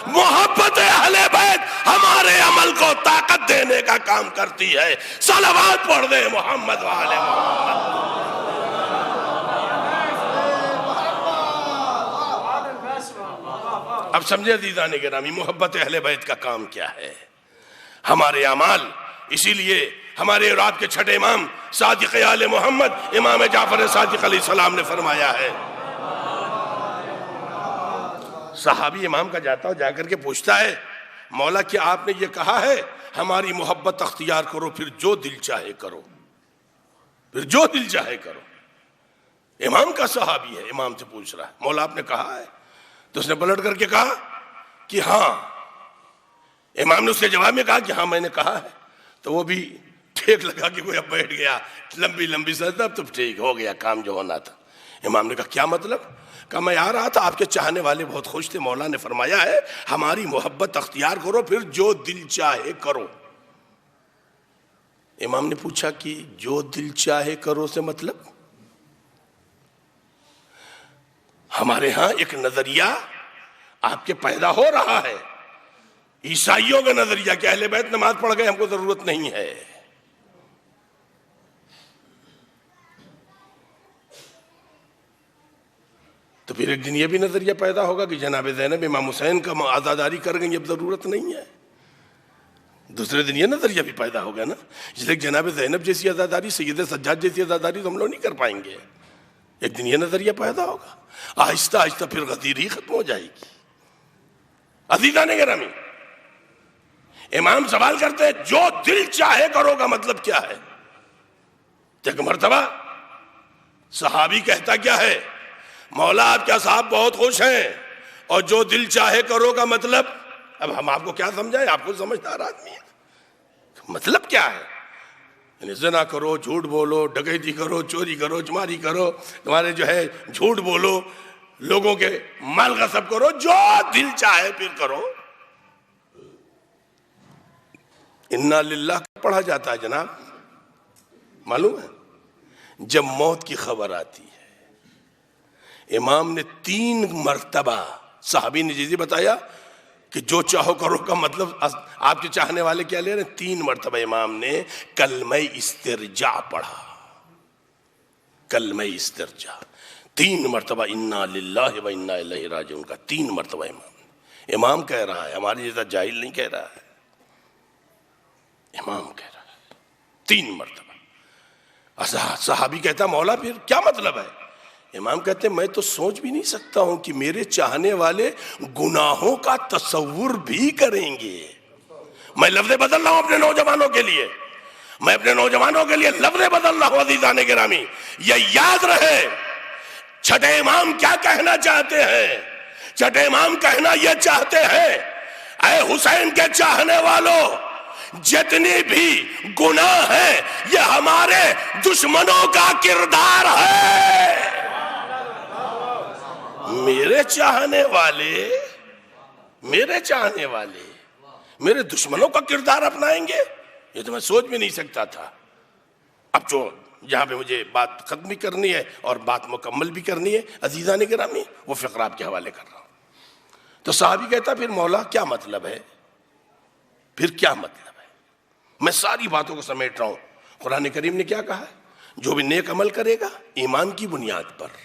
محبت اہل بیت ہمارے عمل کو طاقت دینے کا کام کرتی ہے۔ صلوات پڑھ دیں محمد والے محمد۔ اب سمجھے عزیزان گرامی، محبت اہل بیت کا کام کیا ہے؟ ہمارے اعمال، اسی لیے ہمارے اور آپ کے چھٹے امام صادق آل محمد امام جعفر صادق علیہ السلام نے فرمایا ہے، صحابی امام کا جاتا ہو، جا کر کے پوچھتا ہے، مولا کیا آپ نے یہ کہا ہے ہماری محبت اختیار کرو پھر جو دل چاہے کرو، پھر جو دل چاہے کرو۔ امام کا صحابی ہے، امام سے پوچھ رہا ہے، مولا آپ نے کہا ہے؟ تو اس نے پلٹ کر کے کہا کہ ہاں۔ امام نے اس کے جواب میں کہا کہ ہاں میں نے کہا ہے۔ تو وہ بھی ٹھیک لگا کہ کوئی اب بیٹھ گیا، لمبی لمبی سجدہ، اب تو ٹھیک ہو گیا، کام جو ہونا تھا۔ امام نے کہا کیا مطلب؟ کہا میں آ رہا تھا، آپ کے چاہنے والے بہت خوش تھے، مولا نے فرمایا ہے ہماری محبت اختیار کرو پھر جو دل چاہے کرو۔ امام نے پوچھا کہ جو دل چاہے کرو سے مطلب؟ ہمارے ہاں ایک نظریہ آپ کے پیدا ہو رہا ہے، عیسائیوں کا نظریہ کہ اہل بیت نماز پڑھ گئے، ہم کو ضرورت نہیں ہے۔ تو پھر ایک دن یہ بھی نظریہ پیدا ہوگا کہ جناب زینب امام حسین کا عزاداری کر گئی، اب ضرورت نہیں ہے۔ دوسرے دن یہ نظریہ بھی پیدا ہوگا نا، اس لیے جناب زینب جیسی عزاداری، سید سجاد جیسی عزاداری تو ہم لوگ نہیں کر پائیں گے۔ ایک دن یہ نظریہ پیدا ہوگا، آہستہ آہستہ پھر غدیری ختم ہو جائے گی۔ عزیزان گرامی، امام سوال کرتے ہیں جو دل چاہے کرو کا مطلب کیا ہے؟ ایک مرتبہ صحابی کہتا کیا ہے؟ مولا آپ کیا صاحب بہت خوش ہیں، اور جو دل چاہے کرو کا مطلب؟ اب ہم آپ کو کیا سمجھائیں، آپ کو سمجھدار آدمی ہے، مطلب کیا ہے؟ یعنی زنا کرو، جھوٹ بولو، ڈکیتی کرو، چوری کرو، چماری کرو، تمہارے جو ہے جھوٹ بولو، لوگوں کے مال غصب کرو، جو دل چاہے پھر کرو۔ انا للہ پڑھا جاتا ہے جناب، معلوم ہے؟ جب موت کی خبر آتی ہے، امام نے 3 مرتبہ، صحابی نے جیسے بتایا کہ جو چاہو کرو کا مطلب آپ کے چاہنے والے کیا لے رہے ہیں، 3 مرتبہ امام نے کلمہ استرجاع پڑھا، کلمہ استرجاع 3 مرتبہ، انا للہ و انا الیہ راجعون کا 3 مرتبہ امام کہہ رہا ہے، ہمارے جیسا جاہل نہیں کہہ رہا ہے، امام کہہ رہا ہے 3 مرتبہ۔ صحابی کہتا مولا پھر کیا مطلب ہے؟ امام کہتے ہیں میں تو سوچ بھی نہیں سکتا ہوں کہ میرے چاہنے والے گناہوں کا تصور بھی کریں گے۔ میں لفظ بدل رہا ہوں اپنے نوجوانوں کے لیے، میں اپنے نوجوانوں کے لیے لفظ بدل رہا ہوں عزیزان گرامی، یہ یاد رہے چھٹے امام کیا کہنا چاہتے ہیں۔ چھٹے امام کہنا یہ چاہتے ہیں اے حسین کے چاہنے والوں، جتنی بھی گناہ ہیں یہ ہمارے دشمنوں کا کردار ہے۔ میرے چاہنے والے میرے دشمنوں کا کردار اپنائیں گے، یہ تو میں سوچ بھی نہیں سکتا تھا۔ اب جو جہاں پہ مجھے بات ختم بھی کرنی ہے اور بات مکمل بھی کرنی ہے عزیزان گرامی، وہ فقرہ آپ کے حوالے کر رہا ہوں۔ تو صحابی کہتا پھر مولا کیا مطلب ہے؟ پھر کیا مطلب ہے؟ میں ساری باتوں کو سمیٹ رہا ہوں۔ قرآن کریم نے کیا کہا ہے؟ جو بھی نیک عمل کرے گا ایمان کی بنیاد پر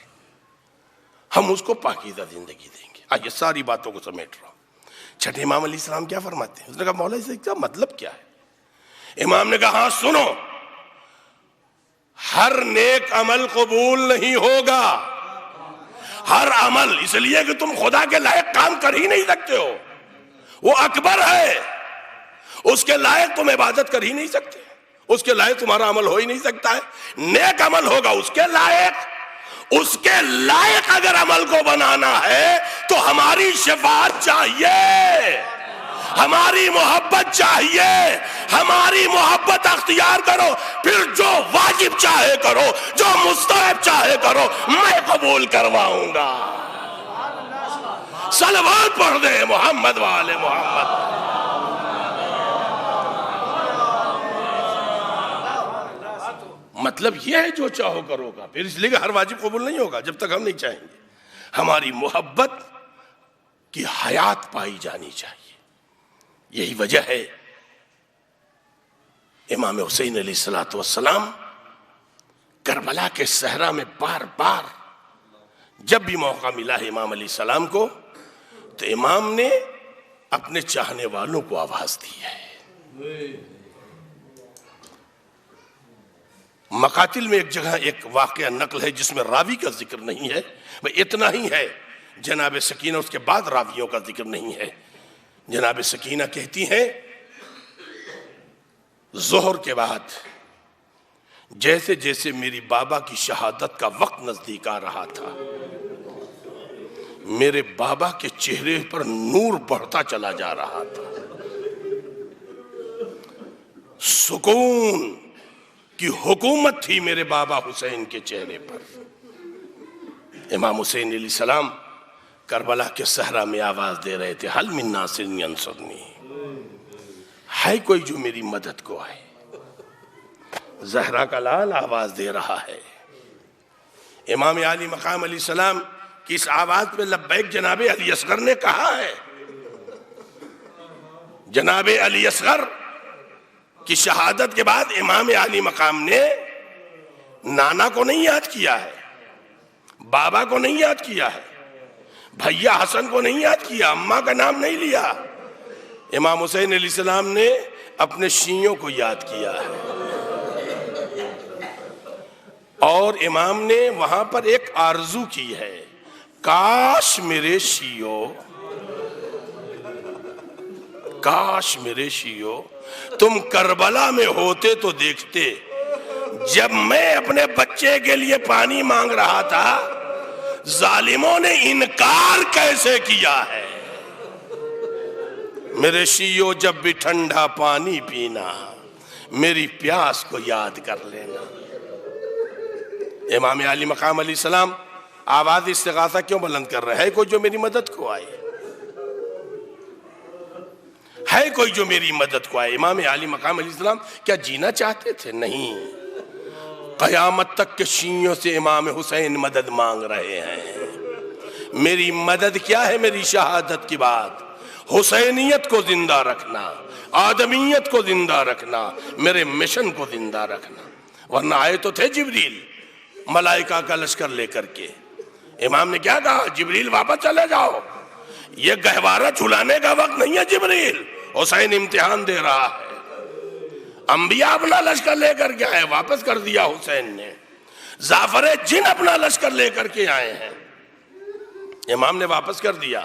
ہم اس کو پاکیزہ زندگی دیں گے۔ آج یہ ساری باتوں کو سمیٹ رہا ہوں۔ چھٹے امام علیہ السلام کیا فرماتے ہیں؟ اس نے کہا مولا اس کا مطلب کیا ہے؟ امام نے کہا ہاں سنو، ہر نیک عمل قبول نہیں ہوگا. ہر عمل، اس لیے کہ تم خدا کے لائق کام کر ہی نہیں سکتے ہو. وہ اکبر ہے، اس کے لائق تم عبادت کر ہی نہیں سکتے، اس کے لائق تمہارا عمل ہو ہی نہیں سکتا ہے. نیک عمل ہوگا اس کے لائق. اس کے لائق اگر عمل کو بنانا ہے تو ہماری شفاعت چاہیے، ہماری محبت چاہیے. ہماری محبت اختیار کرو، پھر جو واجب چاہے کرو، جو مستحب چاہے کرو، میں قبول کرواؤں گا. صلوات پڑھ دے محمد والے محمد. مطلب یہ ہے جو چاہو کرو گا. پھر اس لیے کہ ہر واجب قبول نہیں ہوگا جب تک ہم نہیں چاہیں گے. ہماری محبت کی حیات پائی جانی چاہیے. یہی وجہ ہے امام حسین علیہ السلام کربلا کے صحرا میں بار بار جب بھی موقع ملا ہے امام علیہ السلام کو، تو امام نے اپنے چاہنے والوں کو آواز دی ہے. مقاتل میں ایک جگہ ایک واقعہ نقل ہے جس میں راوی کا ذکر نہیں ہے، اتنا ہی ہے. جناب سکینہ، اس کے بعد راویوں کا ذکر نہیں ہے. جناب سکینہ کہتی ہیں ظہر کے بعد جیسے جیسے میری بابا کی شہادت کا وقت نزدیک آ رہا تھا، میرے بابا کے چہرے پر نور بڑھتا چلا جا رہا تھا. سکون کی حکومت تھی میرے بابا حسین کے چہرے پر. امام حسین علیہ السلام کربلا کے صحرا میں آواز دے رہے تھے، حل من ناصر ینصرنی، ہے کوئی جو میری مدد کو آئے. زہرا کا لال آواز دے رہا ہے. امام علی مقام علیہ السلام کی اس آواز پہ لبیک جناب علی اصغر نے کہا ہے. جناب علی اصغر کی شہادت کے بعد امام علی مقام نے نانا کو نہیں یاد کیا ہے، بابا کو نہیں یاد کیا ہے، بھیا حسن کو نہیں یاد کیا، اماں کا نام نہیں لیا. امام حسین علیہ السلام نے اپنے شیعوں کو یاد کیا ہے. اور امام نے وہاں پر ایک آرزو کی ہے، کاش میرے شیعوں، کاش میرے شیعوں تم کربلا میں ہوتے تو دیکھتے جب میں اپنے بچے کے لیے پانی مانگ رہا تھا ظالموں نے انکار کیسے کیا ہے. میرے شیعوں جب بھی ٹھنڈا پانی پینا میری پیاس کو یاد کر لینا. امام علی مقام علیہ السلام آواز استغاثہ کیوں بلند کر رہے ہیں؟ کوئی جو میری مدد کو آئے، ہے کوئی جو میری مدد کو آئے. امام علی مقام علیہ السلام کیا جینا چاہتے تھے؟ نہیں. قیامت تک کے شیعوں سے امام حسین مدد مانگ رہے ہیں. میری مدد کیا ہے؟ میری شہادت کی بات، حسینیت کو زندہ رکھنا، آدمیت کو زندہ رکھنا، میرے مشن کو زندہ رکھنا. ورنہ آئے تو تھے جبریل ملائکہ کا لشکر لے کر کے. امام نے کیا کہا؟ جبریل واپس چلے جاؤ، یہ گہوارہ جھلانے کا وقت نہیں ہے. جبریل، حسین امتحان دے رہا ہے. انبیاء اپنا لشکر لے کر کے آئے، واپس کر دیا حسین نے. جعفر جن اپنا لشکر لے کر کے آئے ہیں، امام نے واپس کر دیا.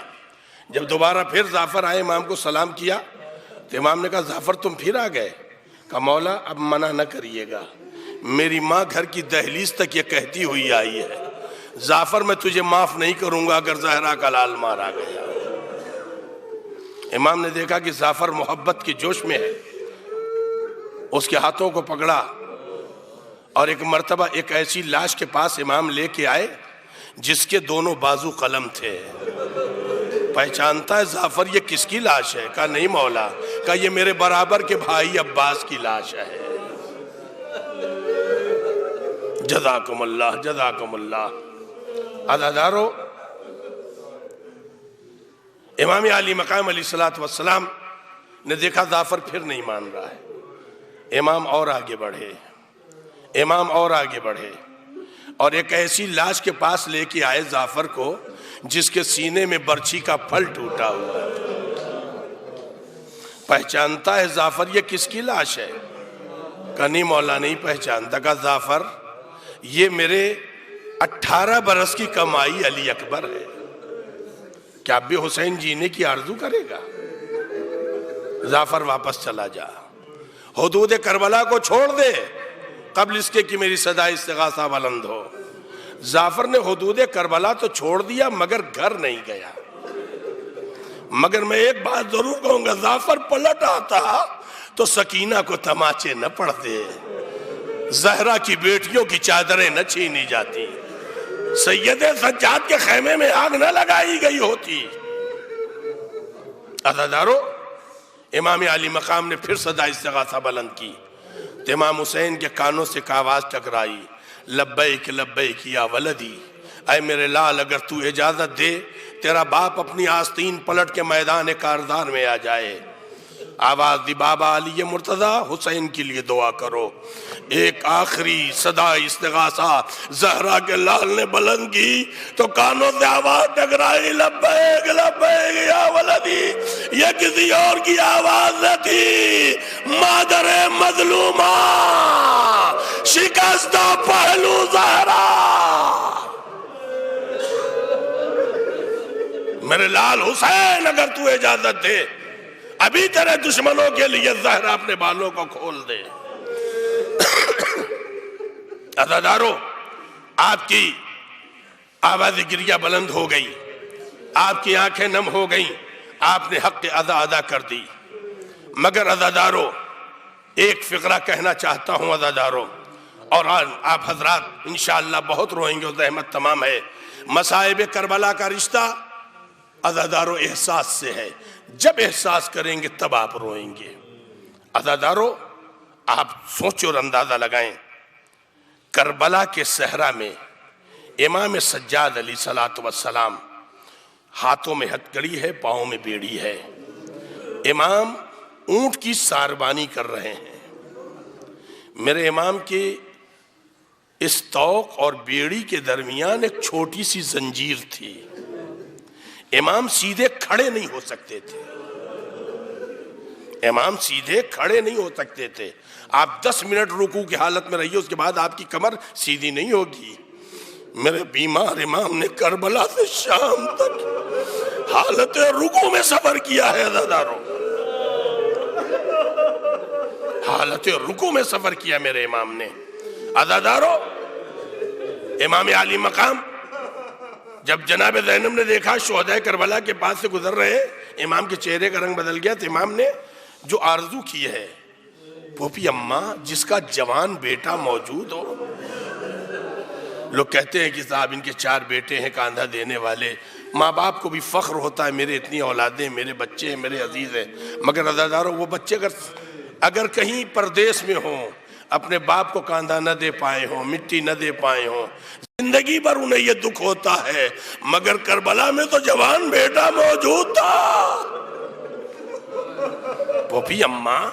جب دوبارہ پھر جعفر آئے، امام کو سلام کیا تو امام نے کہا جعفر تم پھر آ گئے؟ کہا مولا اب منع نہ کریے گا، میری ماں گھر کی دہلیز تک یہ کہتی ہوئی آئی ہے، جعفر میں تجھے معاف نہیں کروں گا اگر زہرا کا لال مارا گیا. امام نے دیکھا کہ جعفر محبت کے جوش میں ہے، اس کے ہاتھوں کو پکڑا اور ایک مرتبہ ایک ایسی لاش کے پاس امام لے کے آئے جس کے دونوں بازو قلم تھے. پہچانتا ہے جعفر یہ کس کی لاش ہے؟ کہا نہیں مولا. کہا یہ میرے برابر کے بھائی عباس کی لاش ہے. جزاکم اللہ، جزاکم اللہ. عزادارو، امام علی مقام علیہ السلام نے دیکھا جعفر پھر نہیں مان رہا ہے. امام اور آگے بڑھے، امام اور آگے بڑھے اور ایک ایسی لاش کے پاس لے کے آئے جعفر کو جس کے سینے میں برچھی کا پھل ٹوٹا ہوا تھا. پہچانتا ہے جعفر یہ کس کی لاش ہے؟ کہا نہیں مولا نہیں پہچانتا. کہا جعفر یہ میرے 18 برس کی کمائی علی اکبر ہے، کیا اب بھی حسین جینے کی آرزو کرے گا؟ جعفر واپس چلا جا، حدود کربلا کو چھوڑ دے قبل اس کے کہ میری صدا استغاثہ بلند ہو۔ جعفر نے حدود کربلا تو چھوڑ دیا مگر گھر نہیں گیا۔ مگر میں ایک بات ضرور کہوں گا، جعفر پلٹ آتا تو سکینہ کو تماچے نہ پڑتے، زہرا کی بیٹیوں کی چادریں نہ چھینی جاتی، سید سجاد کے خیمے میں آگ نہ لگائی گئی ہوتی۔ عزادارو، امام علی مقام نے پھر صدا استغاثہ بلند کی تو امام حسین کے کانوں سے ایک آواز ٹکرائی، لبیک لبیک یا ولدی، اے میرے لال اگر تو اجازت دے تیرا باپ اپنی آستین پلٹ کے میدان کاردار میں آ جائے۔ آواز دی، بابا علی مرتضیٰ حسین کے لیے دعا کرو۔ ایک آخری صدا استغاثہ زہرا کے لال نے بلند کی تو کانوں سے آواز ٹکرائی، لبیک لبیک یا ولدی۔ یہ کسی اور کی آواز نہ تھی، مادر مظلومہ، شکستہ پہلو زہرا۔ میرے لال حسین اگر تو اجازت دے ابھی تیرے دشمنوں کے لیے زہرا اپنے بالوں کو کھول دے۔ عزادارو، آپ کی آواز گریہ بلند ہو گئی، آپ کی آنکھیں نم ہو گئیں، آپ نے حق ادا ادا کر دی۔ مگر عزادارو، ایک فقرہ کہنا چاہتا ہوں عزادارو، اور آپ حضرات انشاءاللہ بہت روئیں گے، زحمت تمام ہے۔ مصائب کربلا کا رشتہ عزادارو احساس سے ہے، جب احساس کریں گے تب آپ روئیں گے۔ عزادارو، آپ سوچیں اور اندازہ لگائیں، کربلا کے صحرا میں امام سجاد علیہ السلام ہاتھوں میں ہتھکڑی ہے، پاؤں میں بیڑی ہے، امام اونٹ کی ساربانی کر رہے ہیں۔ میرے امام کے اس توق اور بیڑی کے درمیان ایک چھوٹی سی زنجیر تھی، امام سیدھے کھڑے نہیں ہو سکتے تھے، امام سیدھے کھڑے نہیں ہو سکتے تھے۔ آپ 10 منٹ رکوع کی حالت میں رہیے، اس کے بعد آپ کی کمر سیدھی نہیں ہوگی۔ میرے بیمار امام نے کربلا سے شام تک حالت رکوع میں سفر کیا ہے عزادارو، حالت رکوع میں سفر کیا میرے امام نے۔ عزادارو، امام علی مقام جب جناب زینب نے دیکھا شہداء کربلا کے پاس سے گزر رہے، امام کے چہرے کا رنگ بدل گیا، تو امام نے جو آرزو کی ہے، پھوپھی اماں جس کا جوان بیٹا موجود ہو۔ لوگ کہتے ہیں کہ صاحب ان کے 4 بیٹے ہیں کاندھا دینے والے، ماں باپ کو بھی فخر ہوتا ہے میرے اتنی اولادیں، میرے بچے ہیں، میرے عزیز ہیں، مگر عزادارو وہ بچے اگر کہیں پردیس میں ہوں، اپنے باپ کو کاندھا نہ دے پائے ہوں، مٹی نہ دے پائے ہوں، زندگی بھر انہیں یہ دکھ ہوتا ہے، مگر کربلا میں تو جوان بیٹا موجود تھا۔ پھوپھی اماں،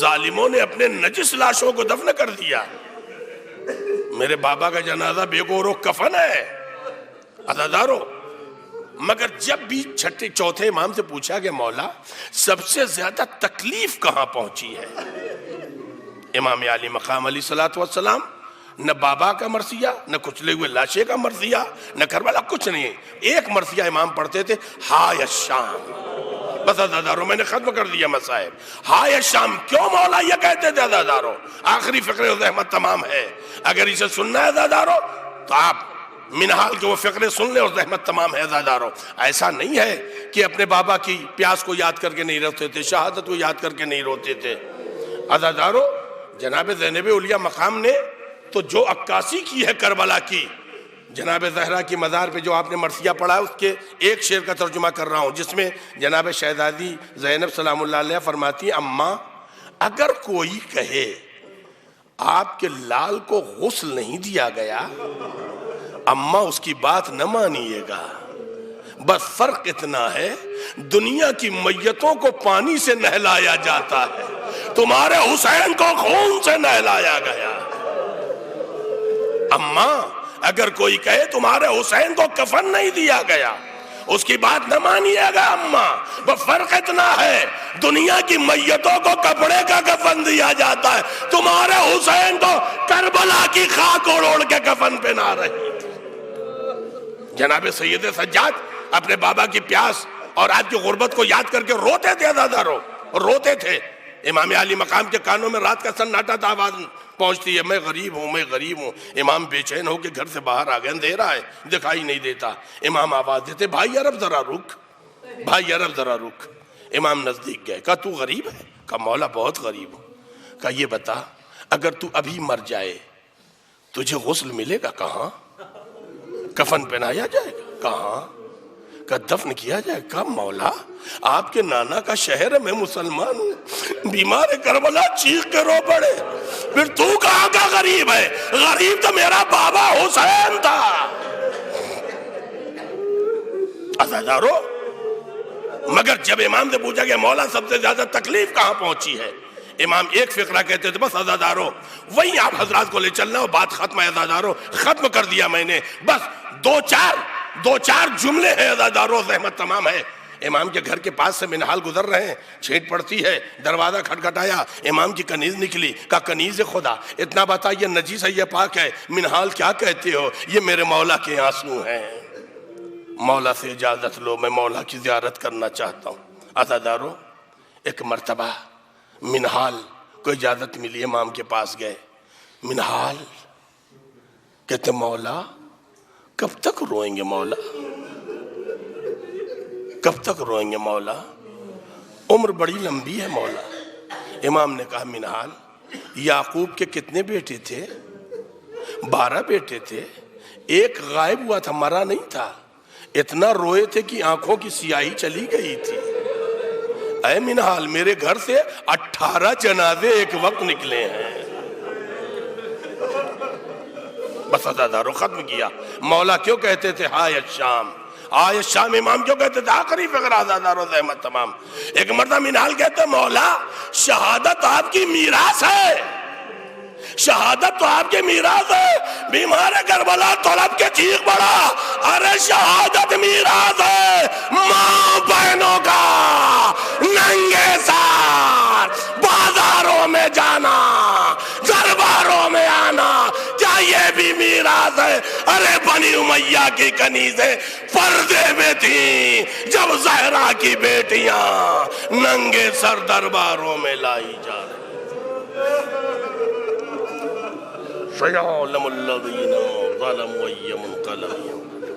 ظالموں نے اپنے نجس لاشوں کو دفن کر دیا، میرے بابا کا جنازہ بے گور و کفن ہے۔ عزادارو، مگر جب بھی چوتھے امام سے پوچھا کہ مولا سب سے زیادہ تکلیف کہاں پہنچی ہے، امام علی مقام علیہ السلام نہ بابا کا مرثیہ، نہ کچلے ہوئے لاشے کا مرثیہ، نہ کربلا، کچھ نہیں، ایک مرثیہ امام پڑھتے تھے، ہائے الشام۔ بس عزادارو، میں نے ختم کر دیا مصائب۔ ہائے الشام کیوں مولا یہ کہتے تھے عزادارو؟ آخری فقرے و زحمت تمام ہے، اگر اسے سننا ہے عزادارو تو آپ منحال کے وہ فقرے سن لیں اور زحمت تمام ہے عزادارو۔ ایسا نہیں ہے کہ اپنے بابا کی پیاس کو یاد کر کے نہیں روتے تھے، شہادت کو یاد کر کے نہیں روتے تھے۔ عزادارو، جناب زینب اولیاء مقام نے تو جو عکاسی کی ہے کربلا کی، جناب زہرا کی مزار پہ جو آپ نے مرثیہ پڑھا ہے، اس کے ایک شعر کا ترجمہ کر رہا ہوں، جس میں جناب شہزادی زینب سلام اللہ علیہ فرماتی ہیں، اماں اگر کوئی کہے آپ کے لال کو غسل نہیں دیا گیا، اماں اس کی بات نہ مانیے گا، بس فرق اتنا ہے دنیا کی میتوں کو پانی سے نہلایا جاتا ہے، تمہارے حسین کو خون سے نہلایا گیا۔ اماں اگر کوئی کہے تمہارے حسین کو کفن نہیں دیا گیا، اس کی بات نہ مانیے گا اماں. وہ فرق اتنا ہے دنیا کی میتوں کو کپڑے کا کفن دیا جاتا ہے, تمہارے حسین تو کربلا کی خاک اوڑ کے کفن پہنا رہی. جناب سید سجاد اپنے بابا کی پیاس اور آج کی غربت کو یاد کر کے روتے تھے عزادارو, روتے تھے. امام علی مقام کے کانوں میں رات کا سناٹا تھا, آواز پہنچتی ہے, میں غریب ہوں, میں غریب ہوں. امام بے چین ہو کے گھر سے باہر آ گئے, اندھیرا ہے, دکھائی نہیں دیتا. امام آواز دیتے, بھائی عرب ذرا رک, بھائی عرب ذرا رک. امام نزدیک گئے, کہا تو غریب ہے؟ کہا مولا بہت غریب ہوں. کہا یہ بتا اگر تو ابھی مر جائے تجھے غسل ملے گا؟ کہاں. کفن پہنایا جائے گا؟ کہاں. کہا دفن کیا جائے گا؟ کہا مولا آپ کے نانا کا شہر ہے, میں مسلمان ہوں, بیمار کربلا چیخ کے رو پڑے. پھر تو کہاں کا غریب ہے؟ غریب تو میرا بابا حسین تھا. عزادارو, مگر جب امام سے پوچھا کہ مولا سب سے زیادہ تکلیف کہاں پہنچی ہے, امام ایک فقرہ کہتے تھے, بس عزادارو وہیں آپ حضرات کو لے چلنا ہو, بات ختم ہے عزادارو, ختم کر دیا میں نے, بس دو چار جملے ہیں عزادارو, زحمت تمام ہے. امام کے گھر کے پاس سے منہال گزر رہے ہیں, چھینٹ پڑتی ہے, دروازہ کھٹکھٹایا, امام کی کنیز نکلی. کہا کنیز خدا اتنا بتا, یہ نجیس ہے یہ پاک ہے؟ منہال کیا کہتے ہو؟ یہ میرے مولا کے آنسو ہیں. مولا سے اجازت لو, میں مولا کی زیارت کرنا چاہتا ہوں. عزادارو ایک مرتبہ منہال کو اجازت ملی, امام کے پاس گئے. منہال کہتے مولا کب تک روئیں گے مولا, کب تک روئیں گے مولا, عمر بڑی لمبی ہے مولا. امام نے کہا منہال یعقوب کے کتنے بیٹے تھے؟ 12 بیٹے تھے, ایک غائب ہوا تھا, مرا نہیں تھا. اتنا روئے تھے کہ آنکھوں کی سیاہی چلی گئی تھی. اے منہال میرے گھر سے 18 جنازے ایک وقت نکلے ہیں. بس عزادارو ختم کیا. مولا کیوں کہتے تھے ہائے الشام, آئے الشام, امام کیوں کہتے تھے؟ آخری فقرہ عزادارو, زحمت تمام. ایک مرتبہ منہال کہتے مولا شہادت آپ کی میراث ہے, شہادت تو آپ کے میراث ہے. بیمار کربلا طلب کے چیخ پڑا, ارے شہادت میراث ہے, ماں بہنوں کا ننگے سار بازاروں میں جانا, درباروں میں آنا, کیا یہ بھی میراث ہے؟ ارے بنی امیہ کی کنیزیں پردے میں تھیں جب زہرا کی بیٹیاں ننگے سر درباروں میں لائی جا رہی. سَيَعْلَمُ الَّذِينَ ظَلَمُوا أَيَّ مُنْقَلَبٍ